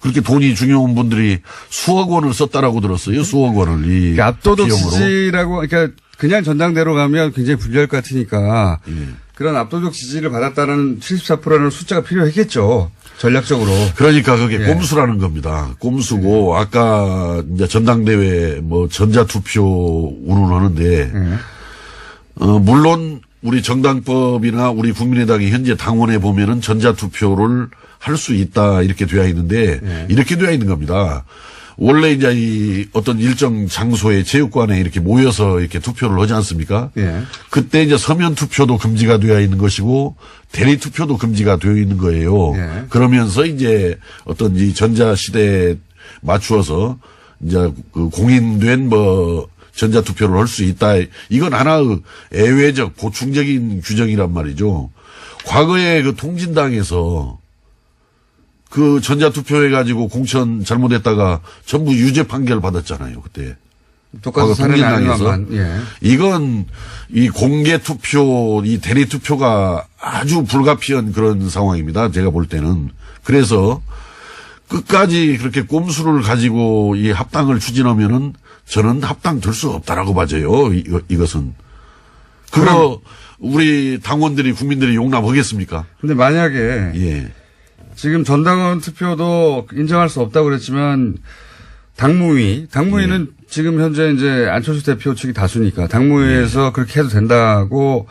그렇게 돈이 중요한 분들이 수억 원을 썼다라고 들었어요. 수억 원을 이 그러니까 압도적 비용으로. 지지라고 그러니까 그냥 전당대로 가면 굉장히 불리할 것 같으니까 그런 압도적 지지를 받았다는 74%라는 숫자가 필요했겠죠. 전략적으로. 그러니까 그게 예. 꼼수라는 겁니다. 꼼수고 아까 이제 전당대회 뭐 전자투표 운운하는데 물론 우리 정당법이나 우리 국민의당이 현재 당원에 보면은 전자투표를 할 수 있다 이렇게 되어 있는데 이렇게 되어 있는 겁니다. 원래 이제 이 어떤 일정 장소에 체육관에 이렇게 모여서 이렇게 투표를 하지 않습니까? 예. 그때 이제 서면 투표도 금지가 되어 있는 것이고 대리 투표도 금지가 되어 있는 거예요. 예. 그러면서 이제 어떤 이 전자 시대에 맞추어서 이제 그 공인된 뭐 전자 투표를 할 수 있다. 이건 하나의 예외적 보충적인 규정이란 말이죠. 과거에 그 통진당에서 그 전자투표해가지고 공천 잘못했다가 전부 유죄 판결 받았잖아요, 그때. 똑같은 사람이 아니지만, 예. 이건 이 공개 투표, 이 대리 투표가 아주 불가피한 그런 상황입니다. 제가 볼 때는. 그래서 끝까지 그렇게 꼼수를 가지고 이 합당을 추진하면은 저는 합당 될 수 없다라고 봐져요. 이것은. 그거 우리 당원들이 국민들이 용납하겠습니까? 근데 만약에 예. 지금 전당원 투표도 인정할 수 없다고 그랬지만 당무위는 지금 현재 이제 안철수 대표 측이 다수니까 당무위에서 그렇게 해도 된다고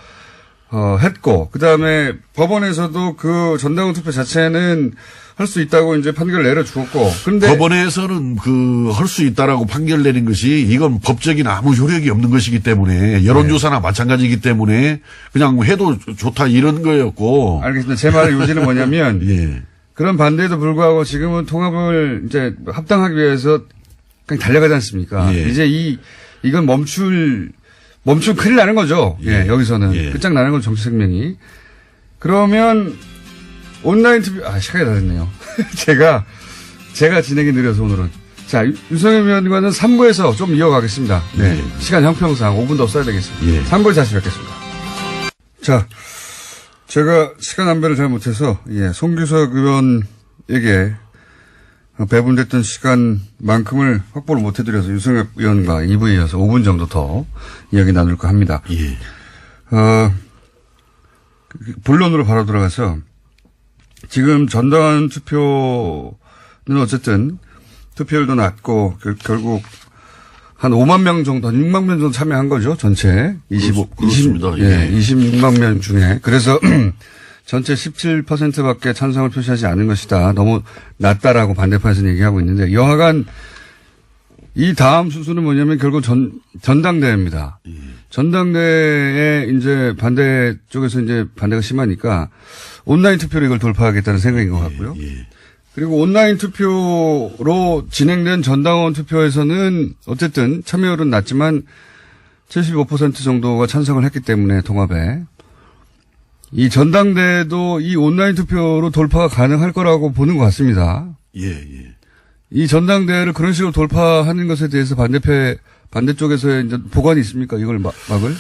했고 그다음에 법원에서도 그 전당원 투표 자체는 할 수 있다고 이제 판결을 내려주었고 근데 법원에서는 그 할 수 있다라고 판결 내린 것이 이건 법적인 아무 효력이 없는 것이기 때문에 여론조사나 마찬가지이기 때문에 그냥 해도 좋다 이런 거였고. 알겠습니다. 제 말의 요지는 뭐냐면 예. 그런 반대에도 불구하고 지금은 통합을 이제 합당하기 위해서 그냥 달려가지 않습니까? 예. 이제 이건 멈추면 큰일 나는 거죠. 예, 여기서는. 예. 끝장나는 건 정치 생명이. 그러면 온라인 투표, 시간이 다 됐네요. 제가 진행이 느려서 오늘은. 자, 유성현 위원과는 3부에서 좀 이어가겠습니다. 네. 예. 시간 형평상 5분 더 써야 되겠습니다. 예. 3부에 다시 뵙겠습니다. 자, 제가 시간 안배를 잘 못해서, 송규석 의원에게 배분됐던 시간만큼을 확보를 못 해드려서 유성현 의원과 2부에 이어서 5분 정도 더 이야기 나눌까 합니다. 예. 본론으로 바로 들어가서 지금 전당원 투표는 어쨌든 투표율도 낮고 결국 한 5만 명 정도, 한 6만 명 정도 참여한 거죠. 전체. 그렇습니다. 예, 예. 26만 명 중에. 그래서 전체 17%밖에 찬성을 표시하지 않은 것이다. 너무 낮다라고 반대파에서는 얘기하고 있는데 여하간 이 다음 순서는 뭐냐면 결국 전당대회입니다. 전당대회에 이제 반대 쪽에서 이제 반대가 심하니까 온라인 투표로 이걸 돌파하겠다는 생각인 것 같고요. 예. 그리고 온라인 투표로 진행된 전당원 투표에서는 어쨌든 참여율은 낮지만 75% 정도가 찬성을 했기 때문에 통합에 이 전당대회도 이 온라인 투표로 돌파가 가능할 거라고 보는 것 같습니다. 예, 예. 이 전당대회를 그런 식으로 돌파하는 것에 대해서 반대쪽에서의 이제 보관이 있습니까? 이걸 막을?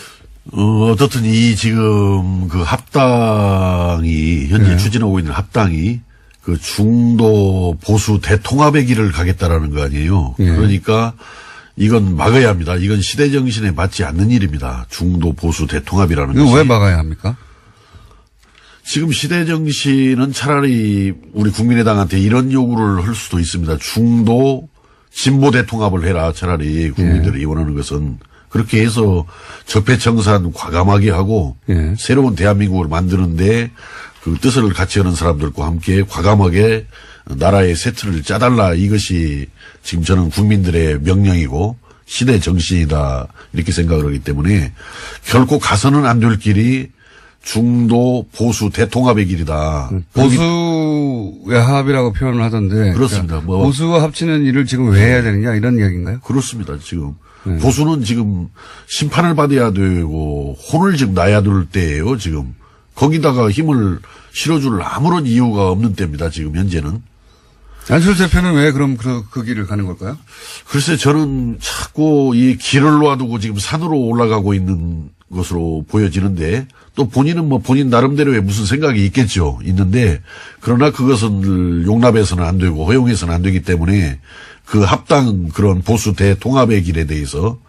어떻든 이 지금 그 합당이 현재 네. 추진하고 있는 합당이 그 중도 보수 대통합의 길을 가겠다라는 거 아니에요. 예. 그러니까 이건 막아야 합니다. 이건 시대 정신에 맞지 않는 일입니다. 중도 보수 대통합이라는 이거 것이. 왜 막아야 합니까? 지금 시대 정신은 차라리 우리 국민의당한테 이런 요구를 할 수도 있습니다. 중도 진보 대통합을 해라. 차라리 국민들이 원하는 것은 그렇게 해서 적폐청산 과감하게 하고 예. 새로운 대한민국을 만드는데 그 뜻을 같이 하는 사람들과 함께 과감하게 나라의 새 틀을 짜달라. 이것이 지금 저는 국민들의 명령이고 시대 정신이다. 이렇게 생각을 하기 때문에 결코 가서는 안 될 길이 중도 보수 대통합의 길이다. 보수의 합이라고 표현을 하던데. 그렇습니다. 그러니까 뭐 보수와 합치는 일을 지금 왜 해야 되느냐 이런 이야기인가요? 그렇습니다. 지금 보수는 지금 심판을 받아야 되고 혼을 지금 나야 될 때예요. 지금 거기다가 힘을 실어줄 아무런 이유가 없는 때입니다. 지금 현재는. 안철수 대표는 왜 그럼 그 길을 가는 걸까요? 글쎄 저는 자꾸 이 길을 놔두고 지금 산으로 올라가고 있는 것으로 보여지는데 또 본인은 뭐 본인 나름대로의 무슨 생각이 있겠죠. 있는데 그러나 그것은 용납해서는 안 되고 허용해서는 안 되기 때문에 그 합당 그런 보수 대통합의 길에 대해서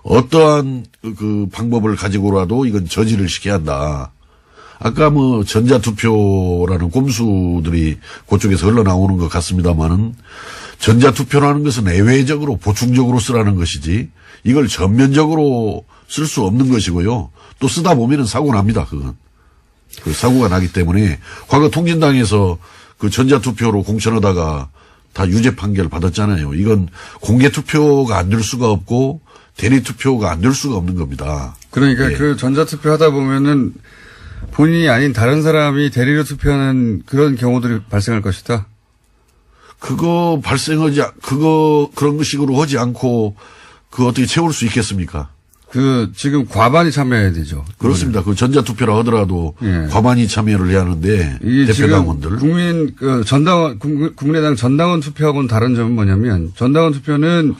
어떠한 그 방법을 가지고라도 이건 저지를 시켜야 한다. 아까 뭐 전자투표라는 꼼수들이 그쪽에서 흘러나오는 것 같습니다만은 전자투표라는 것은 예외적으로 보충적으로 쓰라는 것이지 이걸 전면적으로 쓸 수 없는 것이고요. 또 쓰다 보면은 사고 납니다. 그건. 그 사고가 나기 때문에 과거 통진당에서 그 전자투표로 공천하다가 다 유죄 판결 받았잖아요. 이건 공개투표가 안 될 수가 없고 대리투표가 안 될 수가 없는 겁니다. 그러니까 예. 그 전자투표 하다 보면은 본인이 아닌 다른 사람이 대리로 투표하는 그런 경우들이 발생할 것이다. 그거 그런 식으로 하지 않고 그거 어떻게 채울 수 있겠습니까? 지금 과반이 참여해야 되죠. 그렇습니다. 그 전자투표라 하더라도 예. 과반이 참여를 해야 하는데 이게 대표당원들. 지금 국민의당 전당원 투표하고는 다른 점은 뭐냐면 전당원 투표는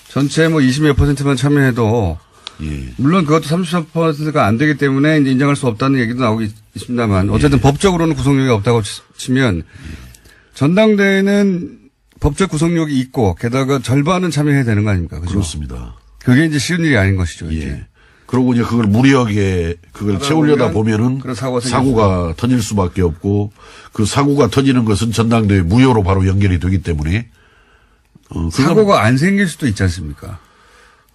전체 뭐 20몇 %만 참여해도 예. 물론 그것도 33%가 안 되기 때문에 이제 인정할 수 없다는 얘기도 나오고 있습니다만 어쨌든 법적으로는 구성력이 없다고 치면 전당대회는 법적 구성력이 있고 게다가 절반은 참여해야 되는 거 아닙니까? 그죠? 그렇습니다. 그게 이제 쉬운 일이 아닌 것이죠. 예. 이제. 그러고 이제 그걸 무리하게 그걸 채우려다 보면은 그런 사고가 사고가 터질 수밖에 없고 그 사고가 터지는 것은 전당대회 무효로 바로 연결이 되기 때문에 사고가 안 생길 수도 있지 않습니까?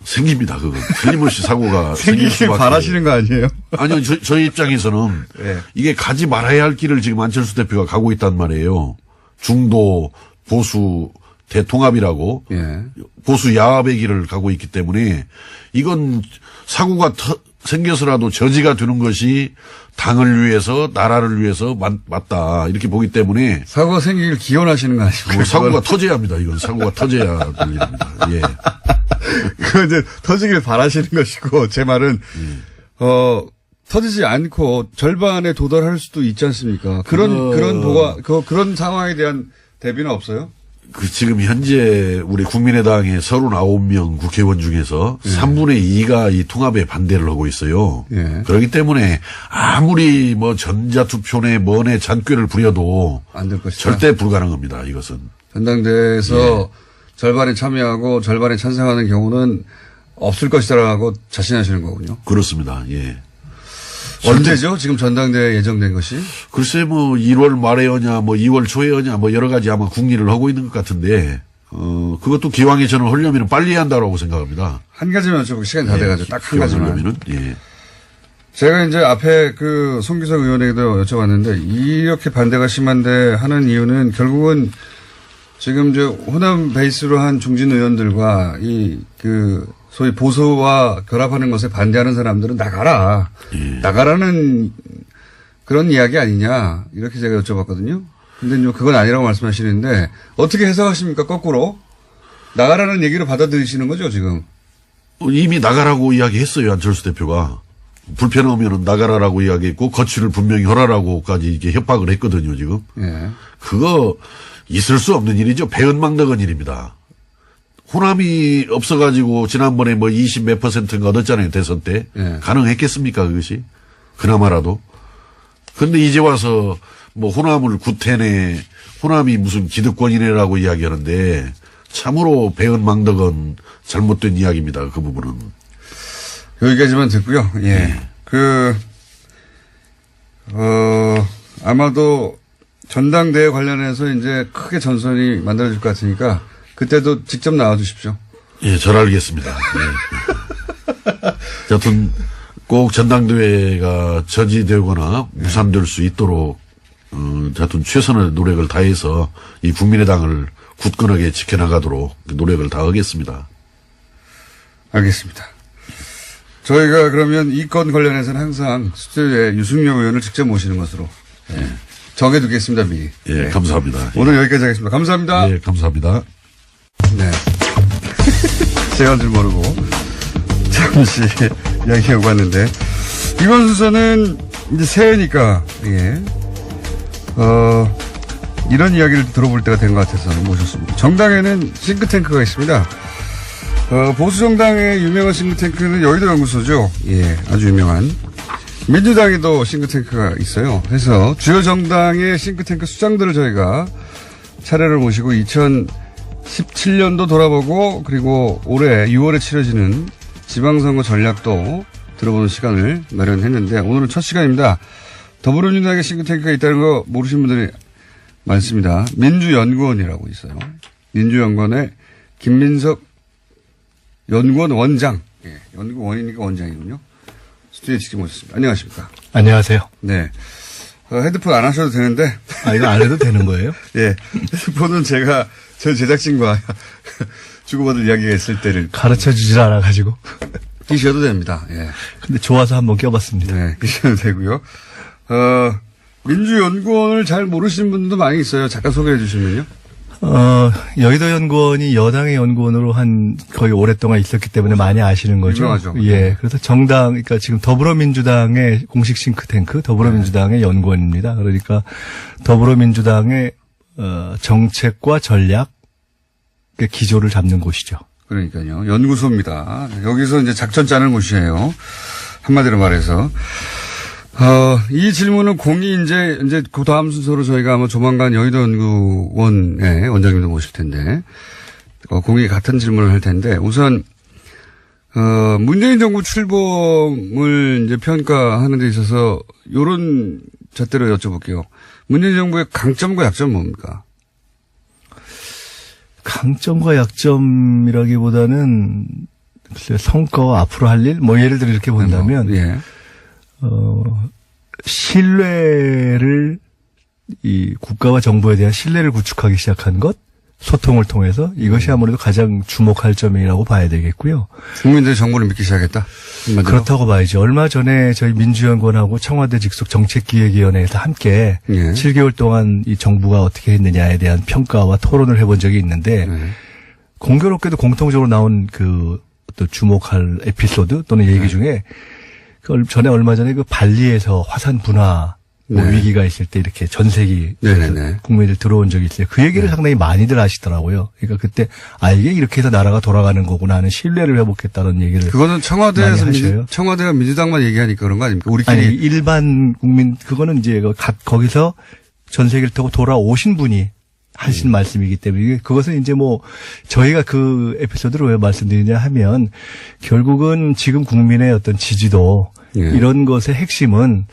생깁니다. 그건 틀림없이 사고가 생길 생기길 수밖에. 바라시는 거 아니에요? 아니요, 저희 입장에서는 예. 이게 가지 말아야 할 길을 지금 안철수 대표가 가고 있단 말이에요. 중도 보수 대통합이라고 예. 보수 야합의 길을 가고 있기 때문에 이건 사고가 생겨서라도 저지가 되는 것이 당을 위해서 나라를 위해서 맞다 이렇게 보기 때문에 사고가 생기길 기원하시는 거 아니고. 뭐 사고가 터져야 합니다. 이건 사고가 터져야 될 일입니다. 예. 그 이제 터지길 바라시는 것이고 제 말은 터지지 않고 절반에 도달할 수도 있지 않습니까? 그런 상황에 대한 대비는 없어요? 그 지금 현재 우리 국민의당의 39명 국회의원 중에서 3분의 2가 이 통합에 반대를 하고 있어요. 예. 그렇기 때문에 아무리 뭐 전자투표네 뭐네 잔꾀를 부려도 안 될 것이다. 절대 불가능합니다. 이것은. 전당대회에서 절반에 참여하고 절반에 찬성하는 경우는 없을 것이다라고 자신하시는 거군요. 그렇습니다. 예. 언제죠? 지금 전당대회 예정된 것이? 글쎄 뭐 1월 말에 하냐 뭐 2월 초에 하냐 뭐 여러 가지 아마 궁리를 하고 있는 것 같은데 그것도 기왕에 저는 하려면 빨리 해야 한다고 생각합니다. 한 가지만 여쭤보고 시간이 다 돼가지고 딱 한 가지만. 하려면은, 예. 제가 이제 앞에 그 송기석 의원에게도 여쭤봤는데 이렇게 반대가 심한데 하는 이유는 결국은 지금 저 호남 베이스로 한 중진 의원들과 소위 보수와 결합하는 것에 반대하는 사람들은 나가라. 나가라는 그런 이야기 아니냐. 이렇게 제가 여쭤봤거든요. 근데 그건 아니라고 말씀하시는데 어떻게 해석하십니까? 거꾸로. 나가라는 얘기로 받아들이시는 거죠, 지금? 이미 나가라고 이야기했어요, 안철수 대표가. 불편하면은 나가라라고 이야기했고, 거취를 분명히 하라라고까지 이렇게 협박을 했거든요, 지금. 예. 그거 있을 수 없는 일이죠. 배은망덕한 일입니다. 호남이 없어가지고 지난번에 뭐 20 몇 %인가 얻었잖아요, 대선 때. 예. 가능했겠습니까, 그것이? 그나마라도. 근데 이제 와서 뭐 호남을 구태내, 호남이 무슨 기득권이네라고 이야기하는데 참으로 배은망덕한 잘못된 이야기입니다, 그 부분은. 여기까지만 듣고요. 예. 아마도 전당대회 관련해서 이제 크게 전선이 만들어질 것 같으니까 그때도 직접 나와 주십시오. 예, 잘 알겠습니다. 예. 여튼 꼭 전당대회가 저지되거나 무산될 수 있도록 하여튼 최선의 노력을 다해서 이 국민의당을 굳건하게 지켜나가도록 노력을 다하겠습니다. 알겠습니다. 저희가 그러면 이 건 관련해서는 항상 스튜디오에 유승용 의원을 직접 모시는 것으로 정해두겠습니다, 미리. 예, 네. 감사합니다. 오늘 여기까지 하겠습니다. 감사합니다. 예, 감사합니다. 네. 제가 줄 모르고 잠시 이야기하고 왔는데 이번 순서는 이제 새해니까 이런 이야기를 들어볼 때가 된 것 같아서 모셨습니다. 정당에는 싱크탱크가 있습니다. 보수정당의 유명한 싱크탱크는 여의도 연구소죠. 예, 아주 유명한. 민주당에도 싱크탱크가 있어요. 그래서 주요 정당의 싱크탱크 수장들을 저희가 차례를 모시고 2017년도 돌아보고 그리고 올해 6월에 치러지는 지방선거 전략도 들어보는 시간을 마련했는데 오늘은 첫 시간입니다. 더불어민주당의 싱크탱크가 있다는 거 모르시는 분들이 많습니다. 민주연구원이라고 있어요. 민주연구원의 김민석 연구원 원장. 예, 연구원이니까 원장이군요. 스튜디오에 직접 모셨습니다. 안녕하십니까. 안녕하세요. 네. 헤드폰 안 하셔도 되는데. 이거 안 해도 되는 거예요? 예. 헤드폰은 제가 저 제작진과 주고받을 이야기가 있을 때를. 가르쳐 주질 않아가지고. 끼셔도 됩니다. 예. 근데 좋아서 한번 껴봤습니다. 네. 끼셔도 되고요. 민주연구원을 잘 모르시는 분도 많이 있어요. 잠깐 소개해 주시면요. 여의도 연구원이 여당의 연구원으로 거의 오랫동안 있었기 때문에 많이 아시는 거죠. 유명하죠. 예. 그래서 그러니까 지금 더불어민주당의 공식 싱크탱크, 더불어민주당의 연구원입니다. 그러니까 더불어민주당의, 정책과 전략, 기조를 잡는 곳이죠. 그러니까요. 연구소입니다. 여기서 이제 작전 짜는 곳이에요. 한마디로 말해서. 이 질문은 공이 이제 그 다음 순서로 저희가 아마 조만간 여의도 연구원의 원장님도 모실 텐데, 공이 같은 질문을 할 텐데, 우선, 문재인 정부 출범을 이제 평가하는 데 있어서 요런 잣대로 여쭤볼게요. 문재인 정부의 강점과 약점은 뭡니까? 강점과 약점이라기보다는 글쎄요, 성과와 앞으로 할 일? 예를 들어 이렇게 본다면, 예. 신뢰를, 이 국가와 정부에 대한 신뢰를 구축하기 시작한 것, 소통을 통해서 이것이 아무래도 가장 주목할 점이라고 봐야 되겠고요. 국민들이 정부를 믿기 시작했다? 한마디로? 그렇다고 봐야죠. 얼마 전에 저희 민주연구원하고 청와대 직속 정책기획위원회에서 함께 7개월 동안 이 정부가 어떻게 했느냐에 대한 평가와 토론을 해본 적이 있는데, 공교롭게도 공통적으로 나온 또 주목할 에피소드 또는 얘기 중에 얼마 전에 발리에서 화산 분화 위기가 있을 때 이렇게 전세기 국민들 들어온 적이 있어요. 그 얘기를 상당히 많이들 하시더라고요. 그러니까 그때 이게 이렇게 해서 나라가 돌아가는 거구나 하는 신뢰를 회복했다는 얘기를. 그거는 청와대가 민주당만 얘기하니까 그런 거 아닙니까? 우리끼리. 아니, 일반 국민, 그거는 이제 거기서 전세기를 타고 돌아오신 분이 하신 말씀이기 때문에 그것은 이제 저희가 그 에피소드를 왜 말씀드리냐 하면 결국은 지금 국민의 어떤 지지도 이런 것의 핵심은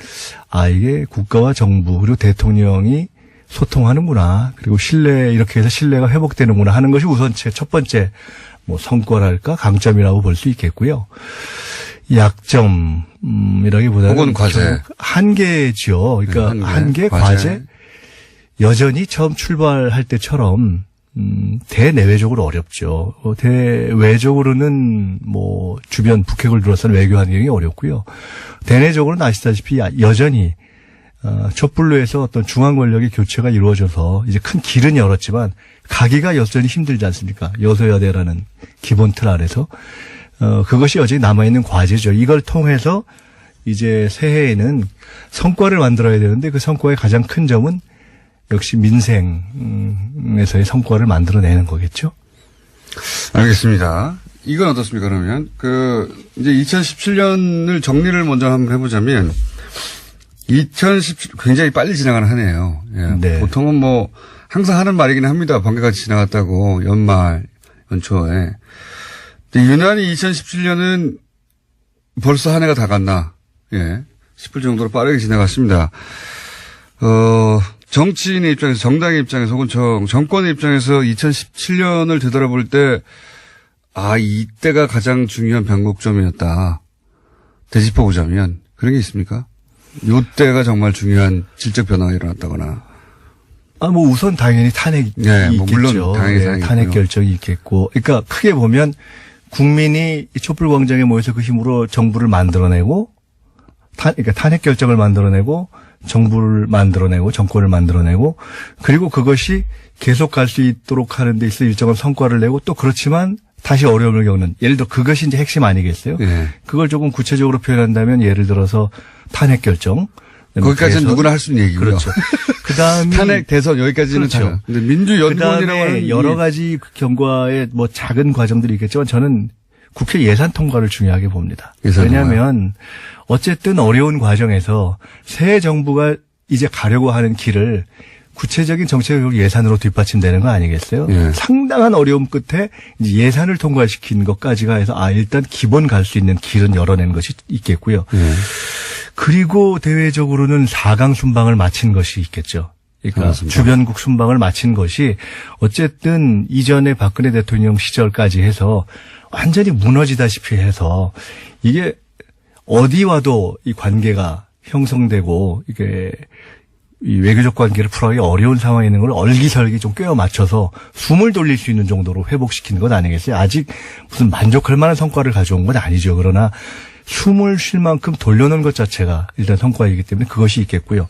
이게 국가와 정부 그리고 대통령이 소통하는구나. 그리고 이렇게 해서 신뢰가 회복되는구나 하는 것이 우선 첫 번째 뭐 성과랄까 강점이라고 볼 수 있겠고요. 약점이라기보다는 혹은 과제. 한계죠. 그러니까 한계, 과제. 여전히 처음 출발할 때처럼 대내외적으로 어렵죠. 대외적으로는 뭐 주변 북핵을 둘러싼 외교 환경이 어렵고요. 대내적으로는 아시다시피 여전히 촛불로에서 어떤 중앙 권력의 교체가 이루어져서 이제 큰 길은 열었지만 가기가 여전히 힘들지 않습니까? 여소야대라는 기본 틀 아래서 그것이 여전히 남아있는 과제죠. 이걸 통해서 이제 새해에는 성과를 만들어야 되는데 그 성과의 가장 큰 점은 역시 민생에서의 성과를 만들어내는 거겠죠. 알겠습니다. 이건 어떻습니까, 그러면? 이제 2017년을 정리를 먼저 한번 해보자면, 2017, 굉장히 빨리 지나가는 한 해예요. 예. 네. 보통은 뭐, 항상 하는 말이긴 합니다. 번개같이 지나갔다고, 연초에. 근데 유난히 2017년은 벌써 한 해가 다 갔나, 예. 싶을 정도로 빠르게 지나갔습니다. 정치인의 입장에서, 정당의 입장에서 혹은 정권의 입장에서 2017년을 되돌아볼 때, 이때가 가장 중요한 변곡점이었다. 되짚어보자면, 그런 게 있습니까? 요때가 정말 중요한 질적 변화가 일어났다거나. 뭐 우선 당연히 탄핵이 네, 있겠죠. 물론 당연히 탄핵 결정이 있겠고. 그러니까 크게 보면 국민이 이 촛불 광장에 모여서 그 힘으로 정부를 만들어내고, 그러니까 탄핵 결정을 만들어내고, 정부를 만들어내고, 정권을 만들어내고, 그리고 그것이 계속 갈 수 있도록 하는 데 있어 일정한 성과를 내고 또 그렇지만 다시 어려움을 겪는, 예를 들어 그것이 이제 핵심 아니겠어요? 네. 그걸 조금 구체적으로 표현한다면 예를 들어서 탄핵 결정. 거기까지는 누구나 할 수 있는 얘기고요. 그렇죠. 그다음에 탄핵, 대선 여기까지는 그렇죠. 근데 민주연구원이라고 하는 여러 가지 경과의 뭐 작은 과정들이 있겠지만 저는 국회 예산 통과를 중요하게 봅니다. 왜냐하면 어쨌든 어려운 과정에서 새 정부가 이제 가려고 하는 길을 구체적인 정책적 예산으로 뒷받침되는 거 아니겠어요? 예. 상당한 어려움 끝에 이제 예산을 통과시킨 것까지가 해서 일단 기본 갈 수 있는 길은 열어낸 것이 있겠고요. 예. 그리고 대외적으로는 4강 순방을 마친 것이 있겠죠. 그러니까 주변국 순방을 마친 것이 어쨌든 이전에 박근혜 대통령 시절까지 해서 완전히 무너지다시피 해서 이게 어디와도 이 관계가 형성되고 이게 이 외교적 관계를 풀어가기 어려운 상황에 있는 걸 얼기설기 좀 꿰어 맞춰서 숨을 돌릴 수 있는 정도로 회복시키는 것 아니겠어요? 아직 무슨 만족할 만한 성과를 가져온 건 아니죠. 그러나 숨을 쉴 만큼 돌려놓은 것 자체가 일단 성과이기 때문에 그것이 있겠고요.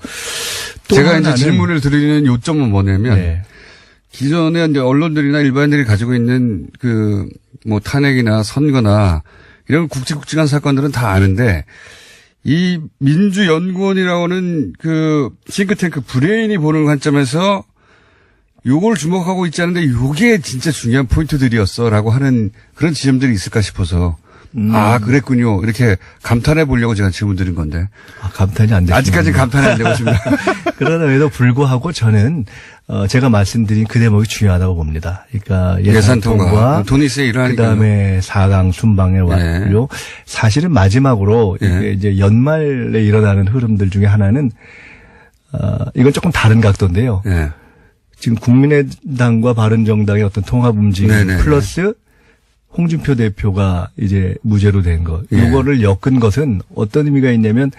또 제가 이제 질문을 드리는 요점은 뭐냐면 네. 기존에 이제 언론들이나 일반인들이 가지고 있는 뭐 탄핵이나 선거나 이런 굵직굵직한 사건들은 다 아는데 이 민주연구원이라고는 싱크탱크 브레인이 보는 관점에서 요걸 주목하고 있지 않은데 요게 진짜 중요한 포인트들이었어라고 하는 그런 지점들이 있을까 싶어서 그랬군요. 이렇게 감탄해 보려고 제가 질문 드린 건데. 감탄이 안 되죠. 아직까지는 감탄이 안 되고 있습니다. 그러나에도 불구하고 저는 제가 말씀드린 그 대목이 중요하다고 봅니다. 그러니까 예산 통과, 돈이 있어야 일하니까요. 그다음에 4강 순방에 왔고요. 사실은 마지막으로 이게 이제 연말에 일어나는 흐름들 중에 하나는 이건 조금 다른 각도인데요. 지금 국민의당과 바른정당의 어떤 통합 움직임 플러스 홍준표 대표가 이제 무죄로 된 거. 이거를 엮은 것은 어떤 의미가 있냐면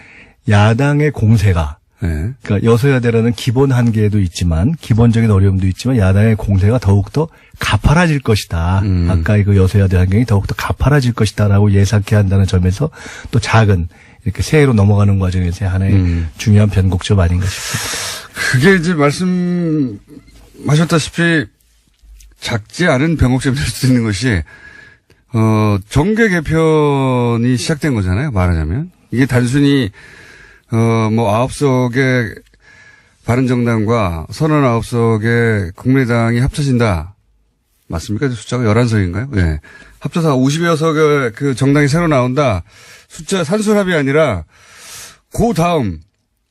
야당의 공세가 그러니까 여소야대라는 기본 한계도 있지만 기본적인 어려움도 있지만 야당의 공세가 더욱더 가파라질 것이다. 아까 그 여소야대 환경이 더욱더 가파라질 것이다라고 예상케 한다는 점에서 또 작은 이렇게 새해로 넘어가는 과정에서 하나의 중요한 변곡점 아닌가 싶습니다. 그게 이제 말씀하셨다시피 작지 않은 변곡점이 될 수 있는 것이 정계 개편이 시작된 거잖아요. 말하자면. 이게 단순히, 뭐 9석의 바른정당과 39석의 국민의당이 합쳐진다. 맞습니까? 숫자가 11석인가요? 예. 합쳐서 50여 석의 그 정당이 새로 나온다. 숫자 산술합이 아니라, 그 다음,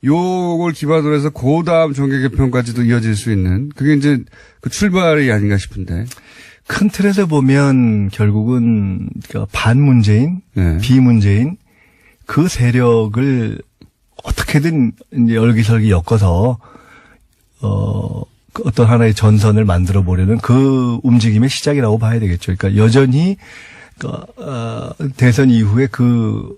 요걸 기반으로 해서 그 다음 정계 개편까지도 이어질 수 있는, 그게 이제 그 출발이 아닌가 싶은데. 큰 틀에서 보면 결국은 반문재인, 비문재인 그 세력을 어떻게든 이제 열기설기 엮어서 그 어떤 하나의 전선을 만들어 보려는 그 움직임의 시작이라고 봐야 되겠죠. 그러니까 여전히 대선 이후에 그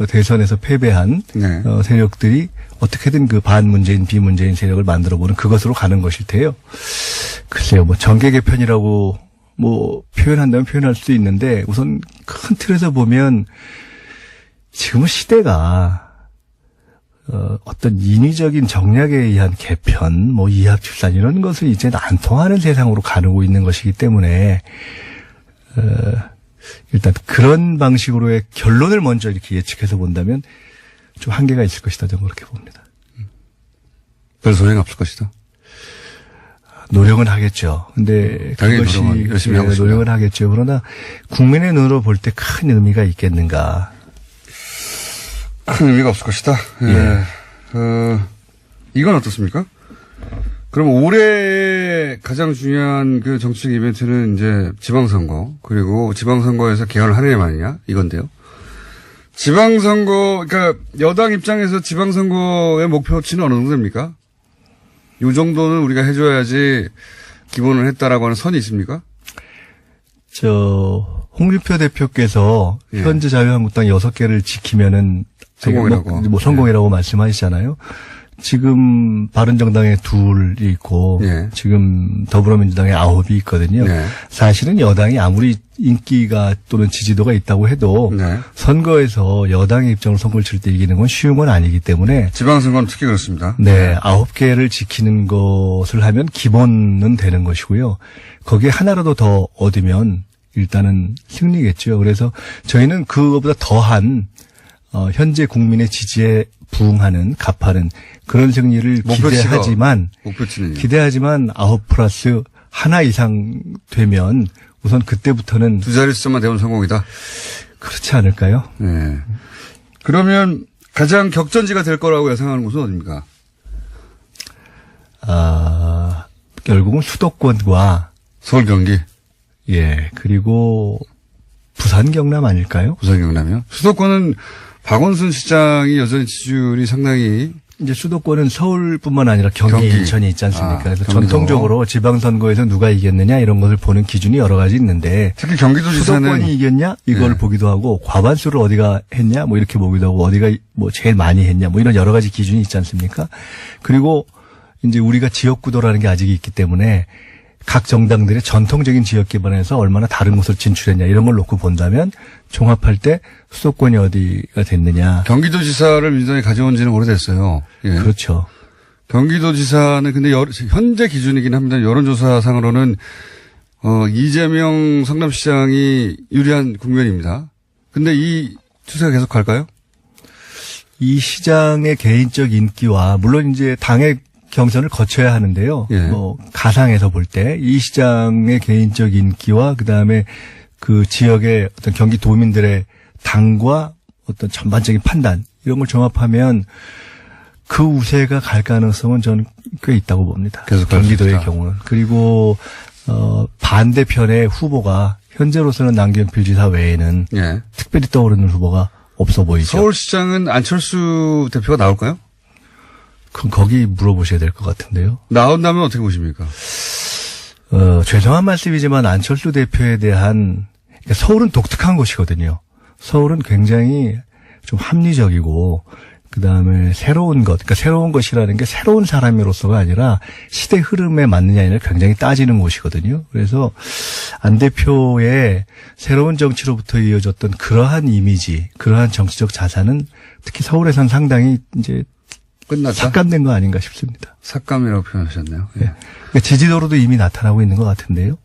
대선에서 패배한 네. 세력들이 어떻게든 그 반문재인 비문재인 세력을 만들어보는 그것으로 가는 것일 테요. 글쎄요, 뭐 정계 개편이라고 뭐 표현한다면 표현할 수도 있는데 우선 큰 틀에서 보면 지금은 시대가 어떤 인위적인 정략에 의한 개편, 뭐 이합집산 이런 것을 이제 안 통하는 세상으로 가고 있는 것이기 때문에 일단 그런 방식으로의 결론을 먼저 이렇게 예측해서 본다면 좀 한계가 있을 것이다, 저는 그렇게 봅니다. 별 소용이 없을 것이다. 노력은 하겠죠. 근데 당연히 그것이 노력은 열심히 하고 있습니다. 노력은 하겠죠. 그러나 국민의 눈으로 볼 때 큰 의미가 있겠는가? 큰 의미가 없을 것이다. 예. 이건 어떻습니까? 그럼 올해 가장 중요한 그 정치적 이벤트는 이제 지방선거, 그리고 지방선거에서 개헌을 하느냐 마느냐, 이건데요. 지방선거, 그러니까 여당 입장에서 지방선거의 목표치는 어느 정도 됩니까? 요 정도는 우리가 해줘야지 기본을 했다라고 하는 선이 있습니까? 홍준표 대표께서 예. 현재 자유한국당 6개를 지키면은 성공이라고. 뭐 성공이라고 말씀하시잖아요. 지금 바른정당에 2이 있고 예. 지금 더불어민주당에 9이 있거든요. 네. 사실은 여당이 아무리 인기가 또는 지지도가 있다고 해도 네. 선거에서 여당의 입장으로 선거를 칠 때 이기는 건 쉬운 건 아니기 때문에 지방선거는 특히 그렇습니다. 네, 9개를 지키는 것을 하면 기본은 되는 것이고요. 거기에 하나라도 더 얻으면 일단은 승리겠죠. 그래서 저희는 그거보다 더한 현재 국민의 지지에 부응하는 값하는 그런 승리를 목표치는요? 기대하지만 9+1 이상 되면 우선 그때부터는 2자릿수만 되면 성공이다. 그렇지 않을까요? 네. 그러면 가장 격전지가 될 거라고 예상하는 곳은 어디입니까? 결국은 수도권과 서울, 경기, 예, 그리고 부산, 경남 아닐까요? 부산, 경남이요. 수도권은 박원순 시장이 여전히 지지율이 상당히 이제 수도권은 서울뿐만 아니라 경기, 인천이 있지 않습니까? 그래서 경기도. 전통적으로 지방선거에서 누가 이겼느냐 이런 것을 보는 기준이 여러 가지 있는데 특히 경기도 지사는 수도권이 이겼냐 이걸 네. 보기도 하고 과반수를 어디가 했냐 뭐 이렇게 보기도 하고 어디가 뭐 제일 많이 했냐 뭐 이런 여러 가지 기준이 있지 않습니까? 그리고 이제 우리가 지역구도라는 게 아직 있기 때문에 각 정당들의 전통적인 지역 기반에서 얼마나 다른 곳을 진출했냐 이런 걸 놓고 본다면 종합할 때 수도권이 어디가 됐느냐. 경기도지사를 민주당이 가져온 지는 오래됐어요. 예. 그렇죠. 경기도지사는 근데 현재 기준이긴 합니다. 여론조사상으로는 이재명 성남시장이 유리한 국면입니다. 근데 이 추세가 계속 갈까요? 이 시장의 개인적 인기와 물론 이제 당의 경선을 거쳐야 하는데요. 예. 뭐 가상에서 볼 때 이 시장의 개인적 인기와 그다음에 그 지역의 어떤 경기도민들의 당과 어떤 전반적인 판단 이런 걸 종합하면 그 우세가 갈 가능성은 저는 꽤 있다고 봅니다. 계속 갈 수 경기도의 있다. 경우는. 그리고 반대편의 후보가 현재로서는 남경필 지사 외에는 예. 특별히 떠오르는 후보가 없어 보이죠. 서울시장은 안철수 대표가 나올까요? 그럼 거기 물어보셔야 될 것 같은데요. 나온다면 어떻게 보십니까? 죄송한 말씀이지만 안철수 대표에 대한 그러니까 서울은 독특한 곳이거든요. 서울은 굉장히 좀 합리적이고 그다음에 새로운 것, 그러니까 새로운 것이라는 게 새로운 사람으로서가 아니라 시대 흐름에 맞느냐 아니라 굉장히 따지는 곳이거든요. 그래서 안 대표의 새로운 정치로부터 이어졌던 그러한 이미지, 그러한 정치적 자산은 특히 서울에선 상당히 이제 끝났다? 삭감된 거 아닌가 싶습니다. 삭감이라고 표현하셨네요. 예. 그러니까 지지도로도 이미 나타나고 있는 것 같은데요.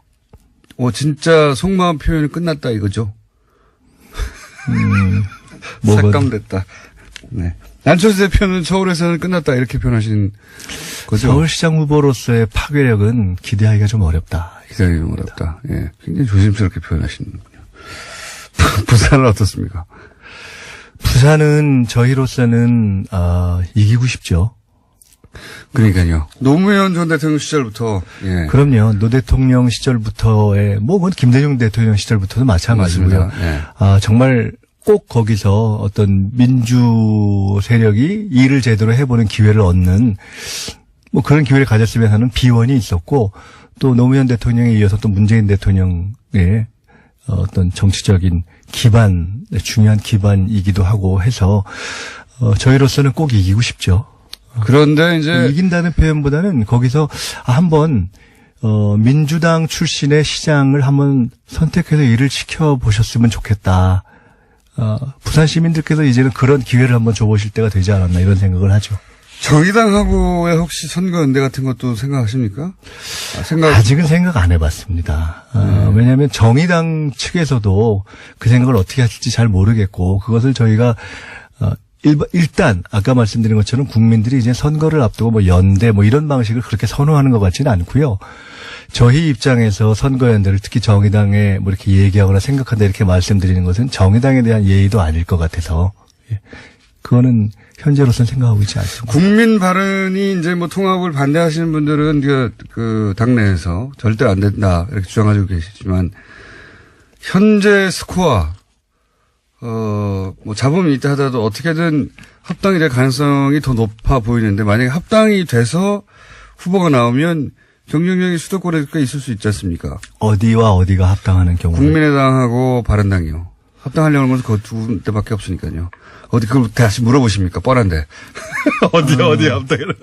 진짜 속마음 표현이 끝났다 이거죠? 뭐가- 삭감됐다. 네. 안철수 대표는 서울에서는 끝났다 이렇게 표현하신 거죠? 서울시장 후보로서의 파괴력은 기대하기가 좀 어렵다. 기다리기 어렵다. 예. 굉장히 조심스럽게 표현하시는군요. 부산은 어떻습니까? 부산은 저희로서는 이기고 싶죠. 그러니까요. 노무현 전 대통령 시절부터 예. 그럼요. 노 대통령 시절부터의 그건 김대중 대통령 시절부터도 마찬가지고요. 맞습니다. 예. 정말 꼭 거기서 어떤 민주 세력이 일을 제대로 해보는 기회를 얻는 뭐 그런 기회를 가졌으면 하는 비원이 있었고 또 노무현 대통령에 이어서 또 문재인 대통령의 어떤 정치적인 기반, 중요한 기반이기도 하고 해서 저희로서는 꼭 이기고 싶죠. 그런데 이제 이긴다는 표현보다는 거기서 한번 민주당 출신의 시장을 한번 선택해서 일을 시켜보셨으면 좋겠다. 부산 시민들께서 이제는 그런 기회를 한번 줘보실 때가 되지 않았나 이런 생각을 하죠. 정의당하고의 혹시 선거연대 같은 것도 생각하십니까? 아직은 생각 안 해봤습니다. 왜냐하면 정의당 측에서도 그 생각을 어떻게 하실지 잘 모르겠고 그것을 저희가 일단 아까 말씀드린 것처럼 국민들이 이제 선거를 앞두고 뭐 연대 뭐 이런 방식을 그렇게 선호하는 것 같지는 않고요. 저희 입장에서 선거연대를 특히 정의당에 뭐 이렇게 얘기하거나 생각한다 이렇게 말씀드리는 것은 정의당에 대한 예의도 아닐 것 같아서 그거는 현재로서는 생각하고 있지 않습니다. 국민 발언이 이제 뭐 통합을 반대하시는 분들은 그 당내에서 절대 안 된다 이렇게 주장하고 계시지만 현재 스코어 뭐 잡음이 있다 하더라도 어떻게든 합당이 될 가능성이 더 높아 보이는데 만약에 합당이 돼서 후보가 나오면 경쟁력이 수도권에 꽤 있을 수 있지 않습니까? 어디와 어디가 합당하는 경우? 국민의당하고 바른당이요. 합당하려는 것은 그 두 군데밖에 없으니까요. 어디 그걸 다시 물어보십니까? 뻔한데. 어디 합당을.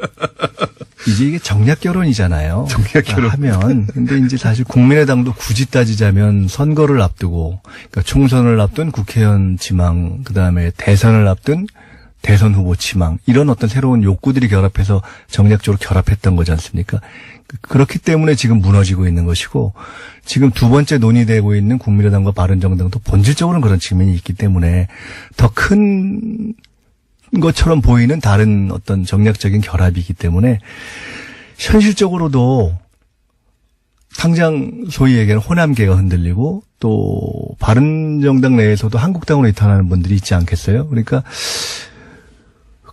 이제 이게 정략 결혼이잖아요. 정략 결혼. 하면. 근데 이제 사실 국민의당도 굳이 따지자면 선거를 앞두고, 그러니까 총선을 앞둔 국회의원 지망, 그 다음에 대선을 앞둔 대선 후보 지망, 이런 어떤 새로운 욕구들이 결합해서 정략적으로 결합했던 거지 않습니까? 그렇기 때문에 지금 무너지고 있는 것이고, 지금 두 번째 논의되고 있는 국민의당과 바른정당도 본질적으로는 그런 측면이 있기 때문에 더 큰 것처럼 보이는 다른 어떤 정략적인 결합이기 때문에 현실적으로도 당장 소위 얘기하는 호남계가 흔들리고 또 바른정당 내에서도 한국당으로 이탈하는 분들이 있지 않겠어요? 그러니까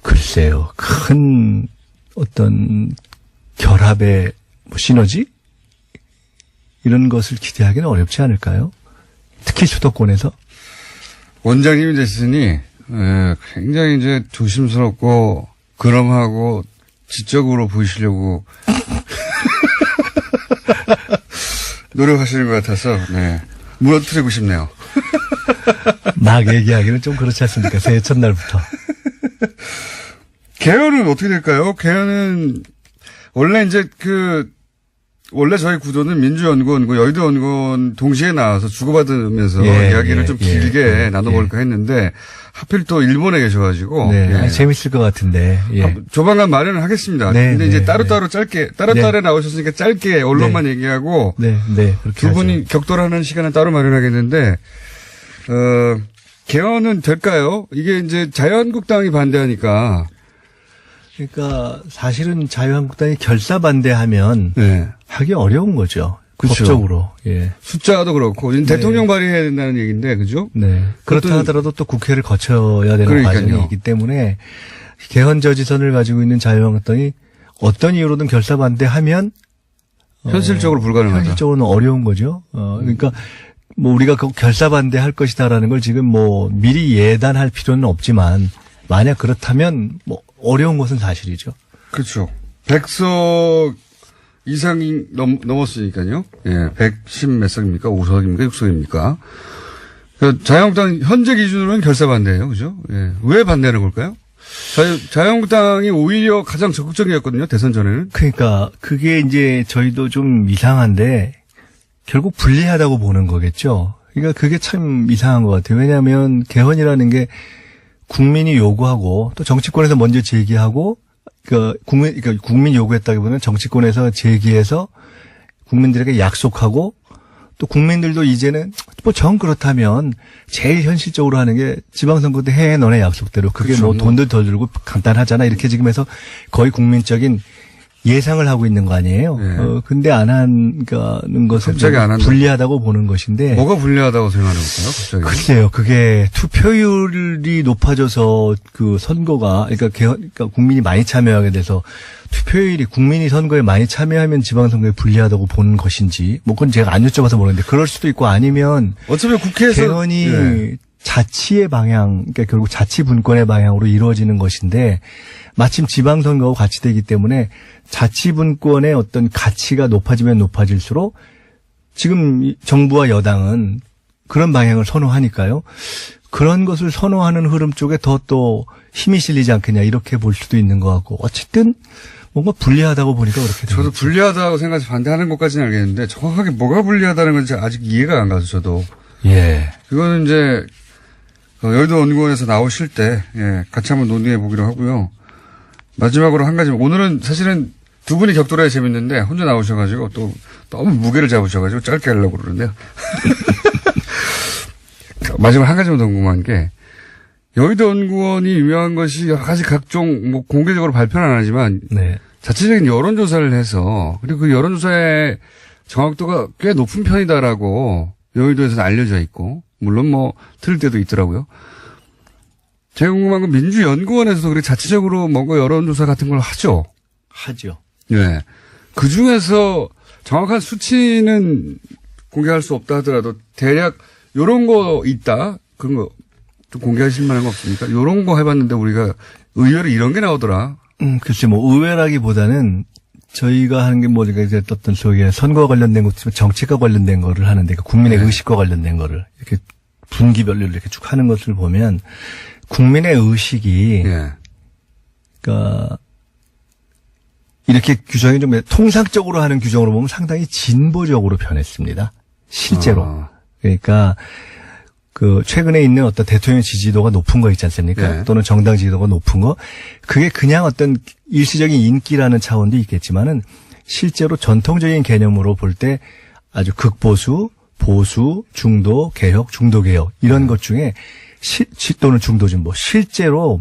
글쎄요. 큰 어떤 결합의 시너지? 이런 것을 기대하기는 어렵지 않을까요? 특히 수도권에서. 원장님이 됐으니 굉장히 이제 조심스럽고 그럼하고 지적으로 보이시려고 노력하시는 것 같아서 네. 무너뜨리고 싶네요. 막 얘기하기는 좀 그렇지 않습니까? 새해 첫날부터. 개헌은 어떻게 될까요? 개헌은 원래 이제 원래 저희 구도는 민주연구원과 여의도연구원 동시에 나와서 주고받으면서 이야기를 좀 길게 나눠볼까 했는데 하필 또 일본에 계셔가지고 네, 재밌을 것 같은데 조만간 마련을 하겠습니다. 근데 이제 따로따로 짧게 따로따로 나오셨으니까 짧게 언론만 얘기하고 두 분이 격돌하는 시간은 따로 마련하겠는데 개헌은 될까요? 이게 이제 자유한국당이 반대하니까. 그러니까 사실은 자유한국당이 결사 반대하면 하기 어려운 거죠. 그렇죠. 법적으로. 예. 숫자도 그렇고 대통령 발의해야 된다는 얘기인데 그죠? 네. 그렇다 하더라도 또 국회를 거쳐야 되는 과정이 있기 때문에 개헌 저지선을 가지고 있는 자유한국당이 어떤 이유로든 결사 반대하면 현실적으로 불가능하다. 현실적으로는 어려운 거죠. 그러니까 뭐 우리가 그 결사 반대할 것이다라는 걸 지금 뭐 미리 예단할 필요는 없지만 만약 그렇다면 뭐 어려운 것은 사실이죠. 그렇죠. 100석 이상이 넘었으니까요. 예, 110 몇 석입니까? 5석입니까? 6석입니까? 자유한국당 현재 기준으로는 결사 반대예요. 그죠? 예. 왜 반대하는 걸까요? 자유한국당이 오히려 가장 적극적이었거든요. 대선 전에는. 그러니까 그게 이제 저희도 좀 이상한데 결국 불리하다고 보는 거겠죠. 그러니까 그게 참 이상한 것 같아요. 왜냐하면 개헌이라는 게 국민이 요구하고 또 정치권에서 먼저 제기하고 그러니까 국민 요구했다기보다는 정치권에서 제기해서 국민들에게 약속하고 또 국민들도 이제는 뭐 정 그렇다면 제일 현실적으로 하는 게 지방선거 때 해 너네 약속대로 그게 그렇죠. 뭐 돈도 더 들고 간단하잖아 이렇게 지금 해서 거의 국민적인 예상을 하고 있는 거 아니에요. 네. 근데 안 하는 것은 갑자기 안 한다. 불리하다고 보는 것인데. 뭐가 불리하다고 생각하는 걸까요? 갑자기. 글쎄요. 그게 투표율이 높아져서 그 선거가 그러니까 국민이 많이 참여하게 돼서 투표율이 국민이 선거에 많이 참여하면 지방선거에 불리하다고 보는 것인지 뭐 그건 제가 안 여쭤봐서 모르는데 그럴 수도 있고 아니면 어차피 국회에서 개헌이 자치의 방향, 그러니까 결국 자치 분권의 방향으로 이루어지는 것인데 마침 지방선거하고 같이 되기 때문에 자치 분권의 어떤 가치가 높아지면 높아질수록 지금 정부와 여당은 그런 방향을 선호하니까요. 그런 것을 선호하는 흐름 쪽에 더 또 힘이 실리지 않겠냐 이렇게 볼 수도 있는 것 같고 어쨌든 뭔가 불리하다고 보니까 그렇게 되죠. 저도 불리하다고 생각해서 반대하는 것까지는 알겠는데 정확하게 뭐가 불리하다는 건지 아직 이해가 안 가서 저도. 예. 그거는 이제 여의도 연구원에서 나오실 때 예, 같이 한번 논의해 보기로 하고요. 마지막으로 한 가지 오늘은 사실은 두 분이 격돌해야 재밌는데 혼자 나오셔가지고 또 너무 무게를 잡으셔가지고 짧게 하려고 그러는데요. 마지막 한 가지만 더 궁금한 게 여의도 연구원이 유명한 것이 여러 가지 각종 뭐 공개적으로 발표는 안 하지만 네. 자체적인 여론조사를 해서 그리고 그 여론조사의 정확도가 꽤 높은 편이다라고 여의도에서는 알려져 있고 물론 뭐 틀릴 때도 있더라고요. 제가 궁금한 건 민주연구원에서도 그렇게 자체적으로 뭔가 여론조사 같은 걸 하죠. 하죠. 네. 그 중에서 정확한 수치는 공개할 수 없다 하더라도 대략 요런 거 있다. 그런 거 좀 공개하실 만한 거 없습니까? 요런 거 해봤는데 우리가 의외로 이런 게 나오더라. 글쎄 뭐 의외라기보다는 저희가 하는 게 뭐 이제 어떤 소위 선거와 관련된 것도 정책과 관련된 거를 하는데 그 국민의 네. 의식과 관련된 거를 이렇게 분기별로 이렇게 쭉 하는 것을 보면 국민의 의식이 예. 그러니까 이렇게 규정이 좀 통상적으로 하는 규정으로 보면 상당히 진보적으로 변했습니다. 실제로. 그러니까 그 최근에 있는 어떤 대통령 지지도가 높은 거 있지 않습니까? 네. 또는 정당 지지도가 높은 거. 그게 그냥 어떤 일시적인 인기라는 차원도 있겠지만은 실제로 전통적인 개념으로 볼 때 아주 극보수, 보수, 중도, 개혁, 중도 개혁 이런 것 중에 또는 중도 진보 실제로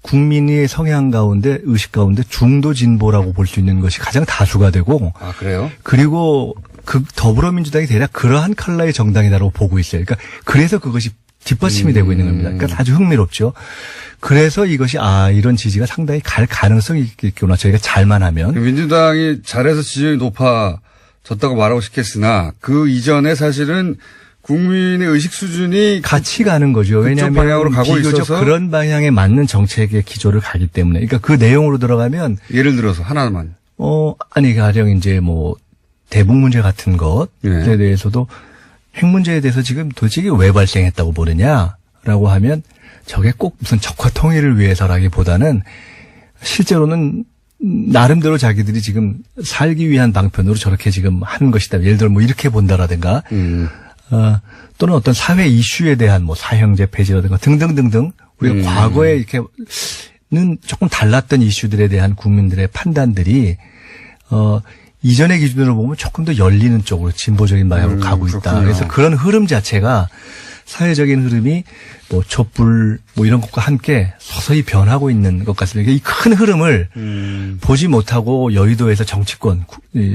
국민의 성향 가운데 의식 가운데 중도 진보라고 볼 수 있는 것이 가장 다수가 되고 아, 그래요? 그리고 그 더불어민주당이 대략 그러한 컬러의 정당이다라고 보고 있어요. 그러니까 그래서 그것이 뒷받침이 되고 있는 겁니다. 그러니까 아주 흥미롭죠. 그래서 이것이 이런 지지가 상당히 갈 가능성이 있겠구나. 저희가 잘만 하면. 민주당이 잘해서 지지율이 높아졌다고 말하고 싶겠으나 그 이전에 사실은 국민의 의식 수준이 같이 가는 거죠. 그쪽 왜냐하면 방향으로 가고 비교적 있어서 그런 방향에 맞는 정책의 기조를 가기 때문에. 그러니까 그 내용으로 들어가면 예를 들어서 하나만. 아니 가령 이제 뭐 대북 문제 같은 것에 네. 대해서도 핵 문제에 대해서 지금 도대체 왜 발생했다고 보느냐라고 하면 저게 꼭 무슨 적화 통일을 위해서라기보다는 실제로는 나름대로 자기들이 지금 살기 위한 방편으로 저렇게 지금 하는 것이다. 예를 들어 뭐 이렇게 본다라든가 또는 어떤 사회 이슈에 대한 뭐 사형제 폐지라든가 등등등등 우리가 과거에 이렇게는 조금 달랐던 이슈들에 대한 국민들의 판단들이 이전의 기준으로 보면 조금 더 열리는 쪽으로 진보적인 방향으로 가고 있다. 그렇군요. 그래서 그런 흐름 자체가 사회적인 흐름이 뭐 촛불 뭐 이런 것과 함께 서서히 변하고 있는 것 같습니다. 이 큰 흐름을 보지 못하고 여의도에서 정치권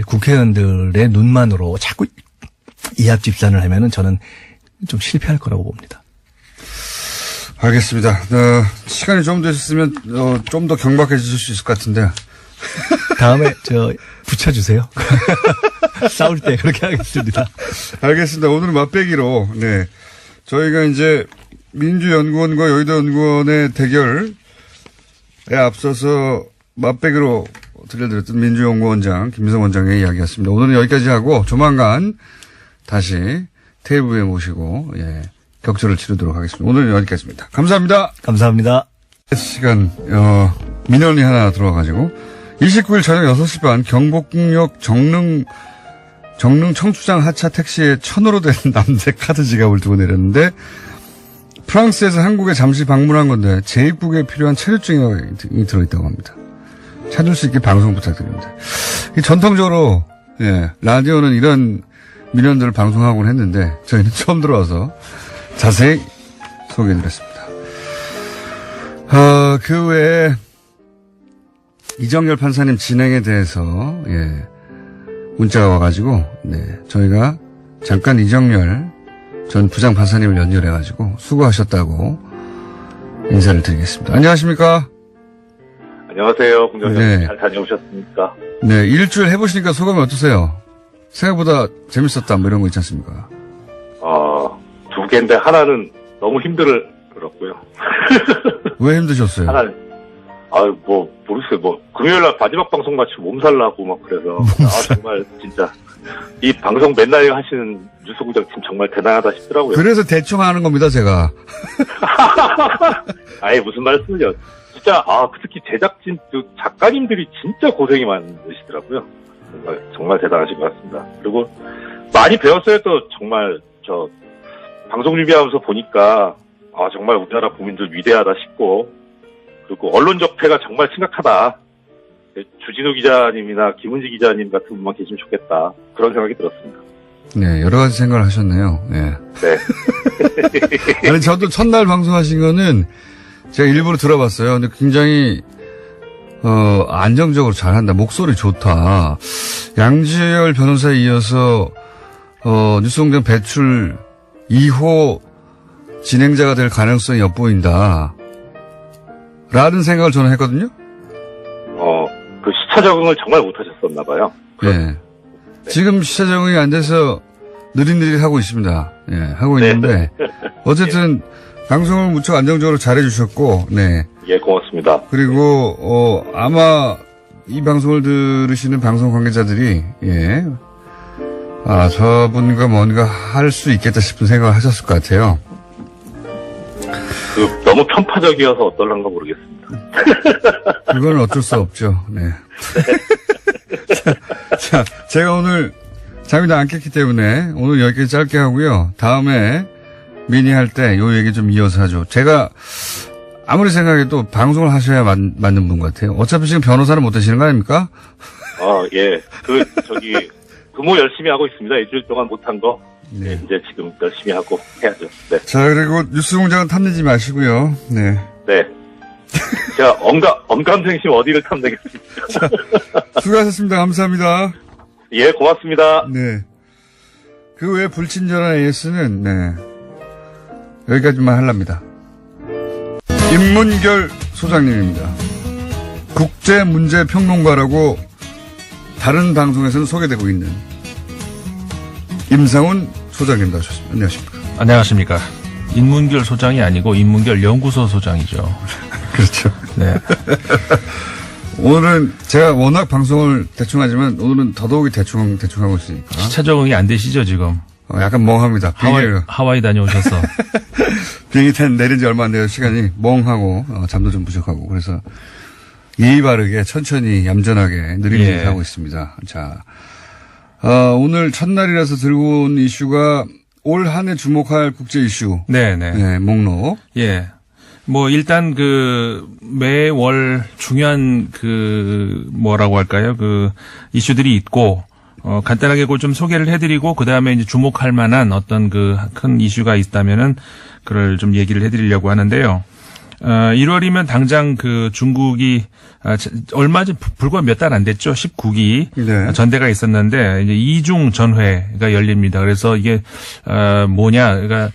국회의원들의 눈만으로 자꾸 이합 집산을 하면은 저는 좀 실패할 거라고 봅니다. 알겠습니다. 시간이 좀 더 있었으면 좀 더 경박해지실 수 있을 것 같은데. 다음에 붙여주세요. 싸울 때 그렇게 하겠습니다. 알겠습니다. 오늘은 맛배기로 네 저희가 이제 민주연구원과 여의도연구원의 대결에 앞서서 맛배기로 들려드렸던 민주연구원장 김미성 원장의 이야기였습니다. 오늘은 여기까지 하고 조만간 다시 테이블에 모시고 격전을 치르도록 하겠습니다. 오늘은 여기까지입니다. 감사합니다. 감사합니다. 시간 민원이 하나 들어와가지고 29일 저녁 6시 반 경복궁역 정릉 청주장 하차 택시에 천으로 된 남색 카드 지갑을 두고 내렸는데 프랑스에서 한국에 잠시 방문한 건데 재입국에 필요한 체류증이 들어있다고 합니다. 찾을 수 있게 방송 부탁드립니다. 전통적으로 라디오는 이런 민원들을 방송하곤 했는데 저희는 처음 들어와서 자세히 소개해드렸습니다. 그 외에 이정열 판사님 진행에 대해서 문자가 와가지고 저희가 잠깐 이정열 전 부장 판사님을 연결해가지고 수고하셨다고 인사를 드리겠습니다. 안녕하십니까? 안녕하세요. 공장장님 네. 잘 다녀오셨습니까? 네, 일주일 해보시니까 소감이 어떠세요? 생각보다 재밌었다 뭐 이런 거 있지 않습니까? 두 개인데 하나는 너무 힘들었고요. 왜 힘드셨어요? 모르겠어요. 금요일날 마지막 방송 마치고 몸살나고 막 그래서, 정말 진짜, 이 방송 맨날 하시는 뉴스공장팀 정말 대단하다 싶더라고요. 그래서 대충 하는 겁니다, 제가. 아예 무슨 말씀을요. 진짜, 특히 제작진, 작가님들이 진짜 고생이 많으시더라고요. 정말 대단하신 것 같습니다. 그리고 많이 배웠어요. 또 정말, 방송 준비하면서 보니까, 정말 우리나라 국민들 위대하다 싶고, 그리고 언론적 폐가 정말 심각하다. 주진우 기자님이나 김은지 기자님 같은 분만 계시면 좋겠다. 그런 생각이 들었습니다. 네, 여러 가지 생각을 하셨네요. 네. 네. 아니, 저도 첫날 방송하신 거는 제가 일부러 들어봤어요. 근데 굉장히, 안정적으로 잘한다. 목소리 좋다. 양지열 변호사에 이어서, 뉴스공장 배출 2호 진행자가 될 가능성이 엿보인다. 라는 생각을 저는 했거든요. 그 시차 적응을 정말 못하셨었나 봐요. 예. 지금 시차 적응이 안 돼서 느릿느릿 하고 있습니다. 예, 하고 있는데. 어쨌든, 방송을 무척 안정적으로 잘해주셨고, 네. 예, 고맙습니다. 그리고, 아마 이 방송을 들으시는 방송 관계자들이, 예. 저분과 뭔가 할 수 있겠다 싶은 생각을 하셨을 것 같아요. 너무 편파적이어서 어떨란가 모르겠습니다. 그건 어쩔 수 없죠. 네. 자, 제가 오늘 잠이 다 안 깼기 때문에 오늘 여기까지 짧게 하고요. 다음에 미니 할 때 요 얘기 좀 이어서 하죠. 제가 아무리 생각해도 방송을 하셔야 맞는 분 같아요. 어차피 지금 변호사는 못 하시는 거 아닙니까? 예. 근무 열심히 하고 있습니다. 일주일 동안 못한 거. 네. 이제 지금 열심히 하고 해야죠. 네. 자, 그리고 뉴스 공장은 탐내지 마시고요. 네. 네. 제가 엄감생심 어디를 탐내겠습니까? 수고하셨습니다. 감사합니다. 예, 고맙습니다. 네. 그 외에 불친절한 AS는, 네. 여기까지만 하랍니다. 임문결 소장님입니다. 국제문제평론가라고 다른 방송에서는 소개되고 있는 임상훈 소장님 나오셨습니다. 안녕하십니까. 안녕하십니까. 인문결 소장이 아니고 인문결 연구소 소장이죠. 그렇죠. 네. 오늘은 제가 워낙 방송을 대충 하지만 오늘은 더더욱이 대충 하고 있으니까. 시차 적응이 안 되시죠, 지금? 약간 멍합니다. 하와이 다녀오셔서. 비행기 내린 지 얼마 안 돼서 시간이 멍하고, 잠도 좀 부족하고. 그래서 예의 바르게 천천히 얌전하게 느릿느릿 하고 있습니다. 자, 오늘 첫날이라서 들고 온 이슈가 올 한 해 주목할 국제 이슈. 네네. 네, 목록. 예. 일단 매월 중요한 뭐라고 할까요? 이슈들이 있고, 간단하게 그걸 좀 소개를 해드리고, 그 다음에 이제 주목할 만한 어떤 큰 이슈가 있다면은, 그걸 좀 얘기를 해드리려고 하는데요. 1월이면 당장 중국이, 얼마 전, 불과 몇 달 안 됐죠. 19기. 네. 전대가 있었는데, 이제 이중 전회가 열립니다. 그래서 이게, 뭐냐. 그러니까,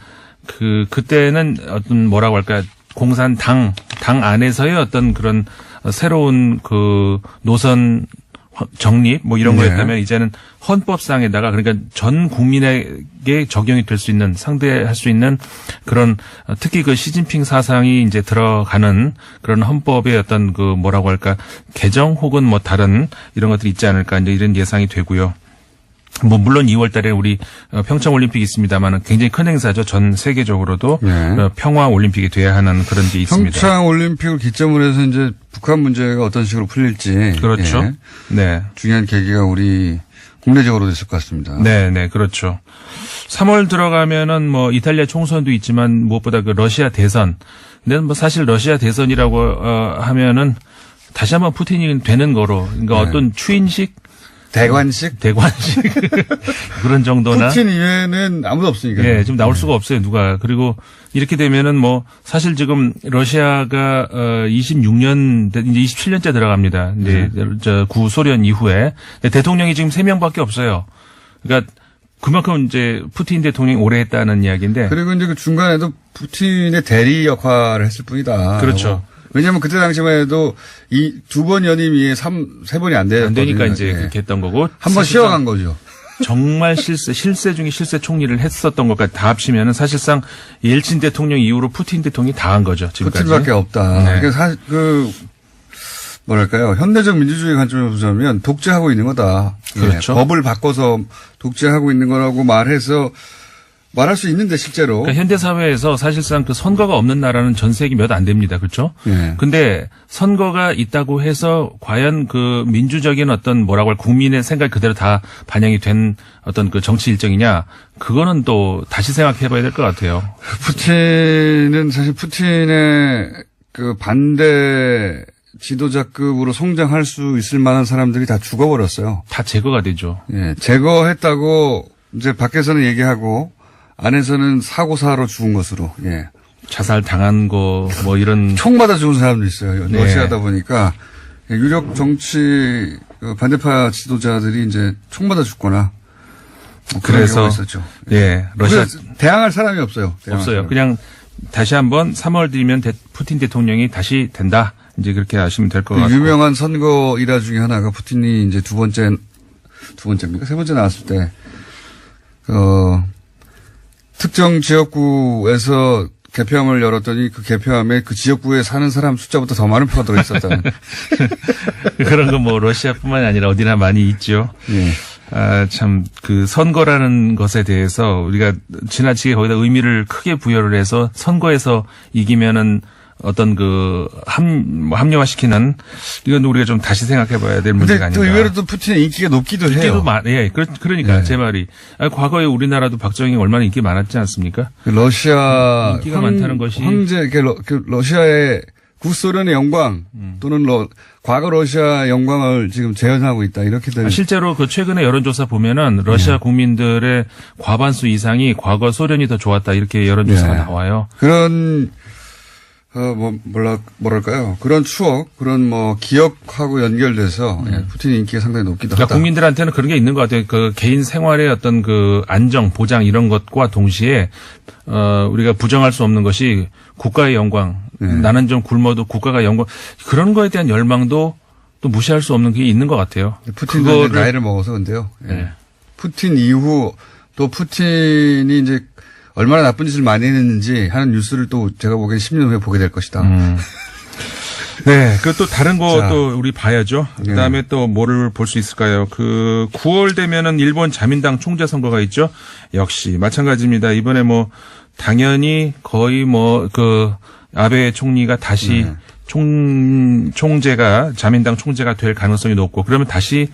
그때는 어떤 뭐라고 할까. 공산당 안에서의 어떤 그런 새로운 노선 정립 이런 거였다면 이제는 헌법상에다가 그러니까 전 국민에게 적용이 될 수 있는 상대할 수 있는 그런 특히 시진핑 사상이 이제 들어가는 그런 헌법의 어떤 뭐라고 할까 개정 혹은 다른 이런 것들이 있지 않을까 이제 이런 예상이 되고요. 물론 2월 달에 우리 평창 올림픽이 있습니다만 굉장히 큰 행사죠. 전 세계적으로도 평화 올림픽이 돼야 하는 그런 게 있습니다. 평창 올림픽을 기점으로 해서 이제 북한 문제가 어떤 식으로 풀릴지. 그렇죠. 예. 네. 중요한 계기가 우리 국내적으로 됐을 것 같습니다. 네, 그렇죠. 3월 들어가면은 이탈리아 총선도 있지만 무엇보다 러시아 대선. 근데 사실 러시아 대선이라고 하면은 다시 한번 푸틴이 되는 거로 그러니까 어떤 추인식 대관식 그런 정도나 푸틴 이외에는 아무도 없으니까. 예, 좀 나올 수가 없어요, 누가. 그리고 이렇게 되면은 사실 지금 러시아가 26년 이제 27년째 들어갑니다. 이제 구소련 이후에 대통령이 지금 3명밖에 없어요. 그러니까 그만큼 이제 푸틴 대통령이 오래 했다는 이야기인데. 그리고 이제 중간에도 푸틴의 대리 역할을 했을 뿐이다. 그렇죠. 왜냐하면 그때 당시만 해도 이 2번 연임 이에 3번이 안 되니까 이제 그렇게 했던 거고. 한 번 쉬어간 거죠. 정말 실세 중에 실세 총리를 했었던 것까지 다 합치면은 사실상 옐친 대통령 이후로 푸틴 대통령이 다 한 거죠, 지금까지. 푸틴밖에 없다. 네. 그러니까 사실 뭐랄까요. 현대적 민주주의 관점에서 보자면 독재하고 있는 거다. 그렇죠. 예, 법을 바꿔서 독재하고 있는 거라고 말할 수 있는데 실제로. 그러니까 현대 사회에서 사실상 그 선거가 없는 나라는 전 세계 몇 안 됩니다. 그렇죠? 예. 근데 선거가 있다고 해서 과연 그 민주적인 어떤 뭐라고 할 국민의 생각 그대로 다 반영이 된 어떤 그 정치 일정이냐? 그거는 또 다시 생각해 봐야 될 것 같아요. 푸틴은 사실 푸틴의 그 반대 지도자급으로 성장할 수 있을 만한 사람들이 다 죽어버렸어요. 다 제거가 되죠. 예, 제거했다고 이제 밖에서는 얘기하고 안에서는 사고사로 죽은 것으로. 예. 자살 당한 거 뭐 이런 총 맞아 죽은 사람도 있어요. 네. 러시아다 보니까 유력 정치 반대파 지도자들이 이제 총 맞아 죽거나 뭐 그런 그래서 경우가 있었죠. 예, 러시아 대항할 사람이 없어요. 대항할 없어요. 사람이. 그냥 다시 한번 3월 뒤면 푸틴 대통령이 다시 된다. 이제 그렇게 아시면 될 것 같고. 유명한 선거 일화 중에 하나가 푸틴이 이제 두 번째입니까? 세 번째 나왔을 때, 특정 지역구에서 개표함을 열었더니 그 개표함에 그 지역구에 사는 사람 숫자보다 더 많은 표가 들어있었다는. 그런 거 뭐 러시아뿐만이 아니라 어디나 많이 있죠. 예. 참 그 선거라는 것에 대해서 우리가 지나치게 거기다 의미를 크게 부여를 해서 선거에서 이기면은 어떤 그 합리화시키는 이건 우리가 좀 다시 생각해 봐야 될 문제가 근데 아닌가. 또 의외로 또 푸틴의 인기가 높기도 해요. 예, 그러니까 네. 제 말이. 과거에 우리나라도 박정희 얼마나 인기 많았지 않습니까? 그 러시아 인기가 많다는 것이 황제 그 러시아의 구소련의 영광 또는 과거 러시아 영광을 지금 재현하고 있다 이렇게 되는. 실제로 그 최근에 여론조사 보면은 러시아 국민들의 과반수 이상이 과거 소련이 더 좋았다 이렇게 여론조사가 네. 나와요. 그런 뭐랄까요? 그런 추억, 그런 뭐 기억하고 연결돼서 푸틴의 인기가 상당히 높기도 그러니까 하다. 국민들한테는 그런 게 있는 것 같아요. 그 개인 생활의 어떤 그 안정, 보장 이런 것과 동시에 우리가 부정할 수 없는 것이 국가의 영광. 나는 좀 굶어도 국가가 영광. 그런 거에 대한 열망도 또 무시할 수 없는 게 있는 것 같아요. 푸틴도 이제 나이를 먹어서 근데요. 예. 네. 푸틴 이후 또 푸틴이 이제 얼마나 나쁜 짓을 많이 했는지 하는 뉴스를 또 제가 보기엔 10년 후에 보게 될 것이다. 네, 그 또 다른 거 자. 또 우리 봐야죠. 그다음에 또 뭐를 볼 수 있을까요? 그 9월 되면은 일본 자민당 총재 선거가 있죠. 역시 마찬가지입니다. 이번에 뭐 당연히 거의 뭐 그 아베 총리가 다시 총재가 자민당 총재가 될 가능성이 높고 그러면 다시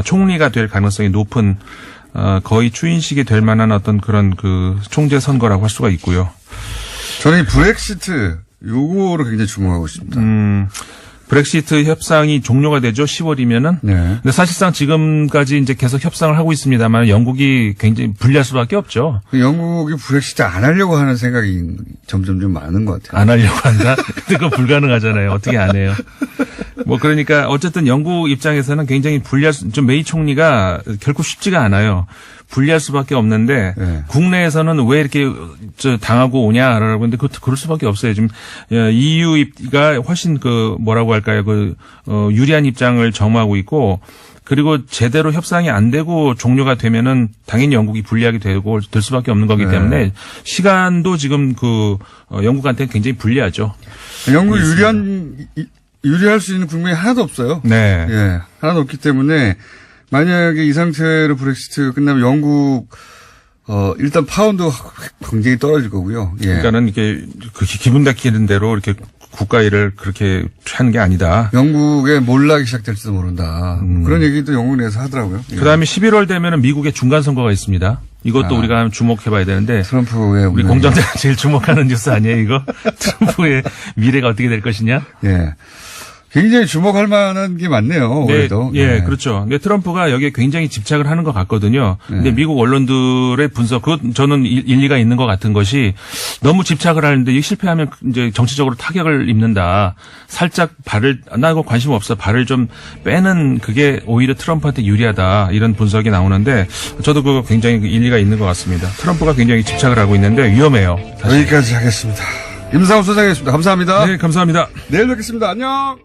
총리가 될 가능성이 높은 거의 추인식이 될 만한 어떤 그런 그 총재 선거라고 할 수가 있고요. 저는 이 브렉시트 요거를 굉장히 주목하고 있습니다. 브렉시트 협상이 종료가 되죠. 10월이면은. 네. 근데 사실상 지금까지 이제 계속 협상을 하고 있습니다만 영국이 굉장히 불리할 수밖에 없죠. 영국이 브렉시트 안 하려고 하는 생각이 점점 좀 많은 것 같아요. 안 하려고 한다? 근데 그건 불가능하잖아요. 어떻게 안 해요? 뭐 그러니까 어쨌든 영국 입장에서는 굉장히 좀 메이 총리가 결코 쉽지가 않아요. 불리할 수밖에 없는데 네. 국내에서는 왜 이렇게 당하고 오냐라고 하는데 그럴 수밖에 없어요. 지금 EU가 훨씬 그 뭐라고 할까요? 유리한 입장을 점하고 있고 그리고 제대로 협상이 안 되고 종료가 되면은 당연히 영국이 불리하게 되고 될 수밖에 없는 거기 때문에 시간도 지금 영국한테는 굉장히 불리하죠. 영국이 유리할 수 있는 국면이 하나도 없어요. 네. 예. 하나도 없기 때문에 만약에 이 상태로 브렉시트가 끝나면 영국 일단 파운드 굉장히 떨어질 거고요. 예. 그러니까는 이게 기분 다키는 대로 이렇게 국가 일을 그렇게 하는 게 아니다. 영국의 몰락이 시작될지도 모른다. 그런 얘기도 영국 내에서 하더라고요. 예. 그다음에 11월 되면은 미국의 중간 선거가 있습니다. 이것도 우리가 한번 주목해봐야 되는데 트럼프의 우리 공정대가 제일 주목하는 뉴스 아니에요, 이거? 트럼프의 미래가 어떻게 될 것이냐? 예. 굉장히 주목할 만한 게 많네요. 올해도. 예, 그렇죠. 근데 트럼프가 여기에 굉장히 집착을 하는 것 같거든요. 근데 미국 언론들의 분석, 저는 일리가 있는 것 같은 것이 너무 집착을 하는데 이 실패하면 이제 정치적으로 타격을 입는다. 살짝 나 이거 관심 없어. 발을 좀 빼는 그게 오히려 트럼프한테 유리하다. 이런 분석이 나오는데 저도 그거 굉장히 일리가 있는 것 같습니다. 트럼프가 굉장히 집착을 하고 있는데 위험해요. 사실. 여기까지 하겠습니다. 임상훈 소장이었습니다. 감사합니다. 네, 감사합니다. 내일 뵙겠습니다. 안녕.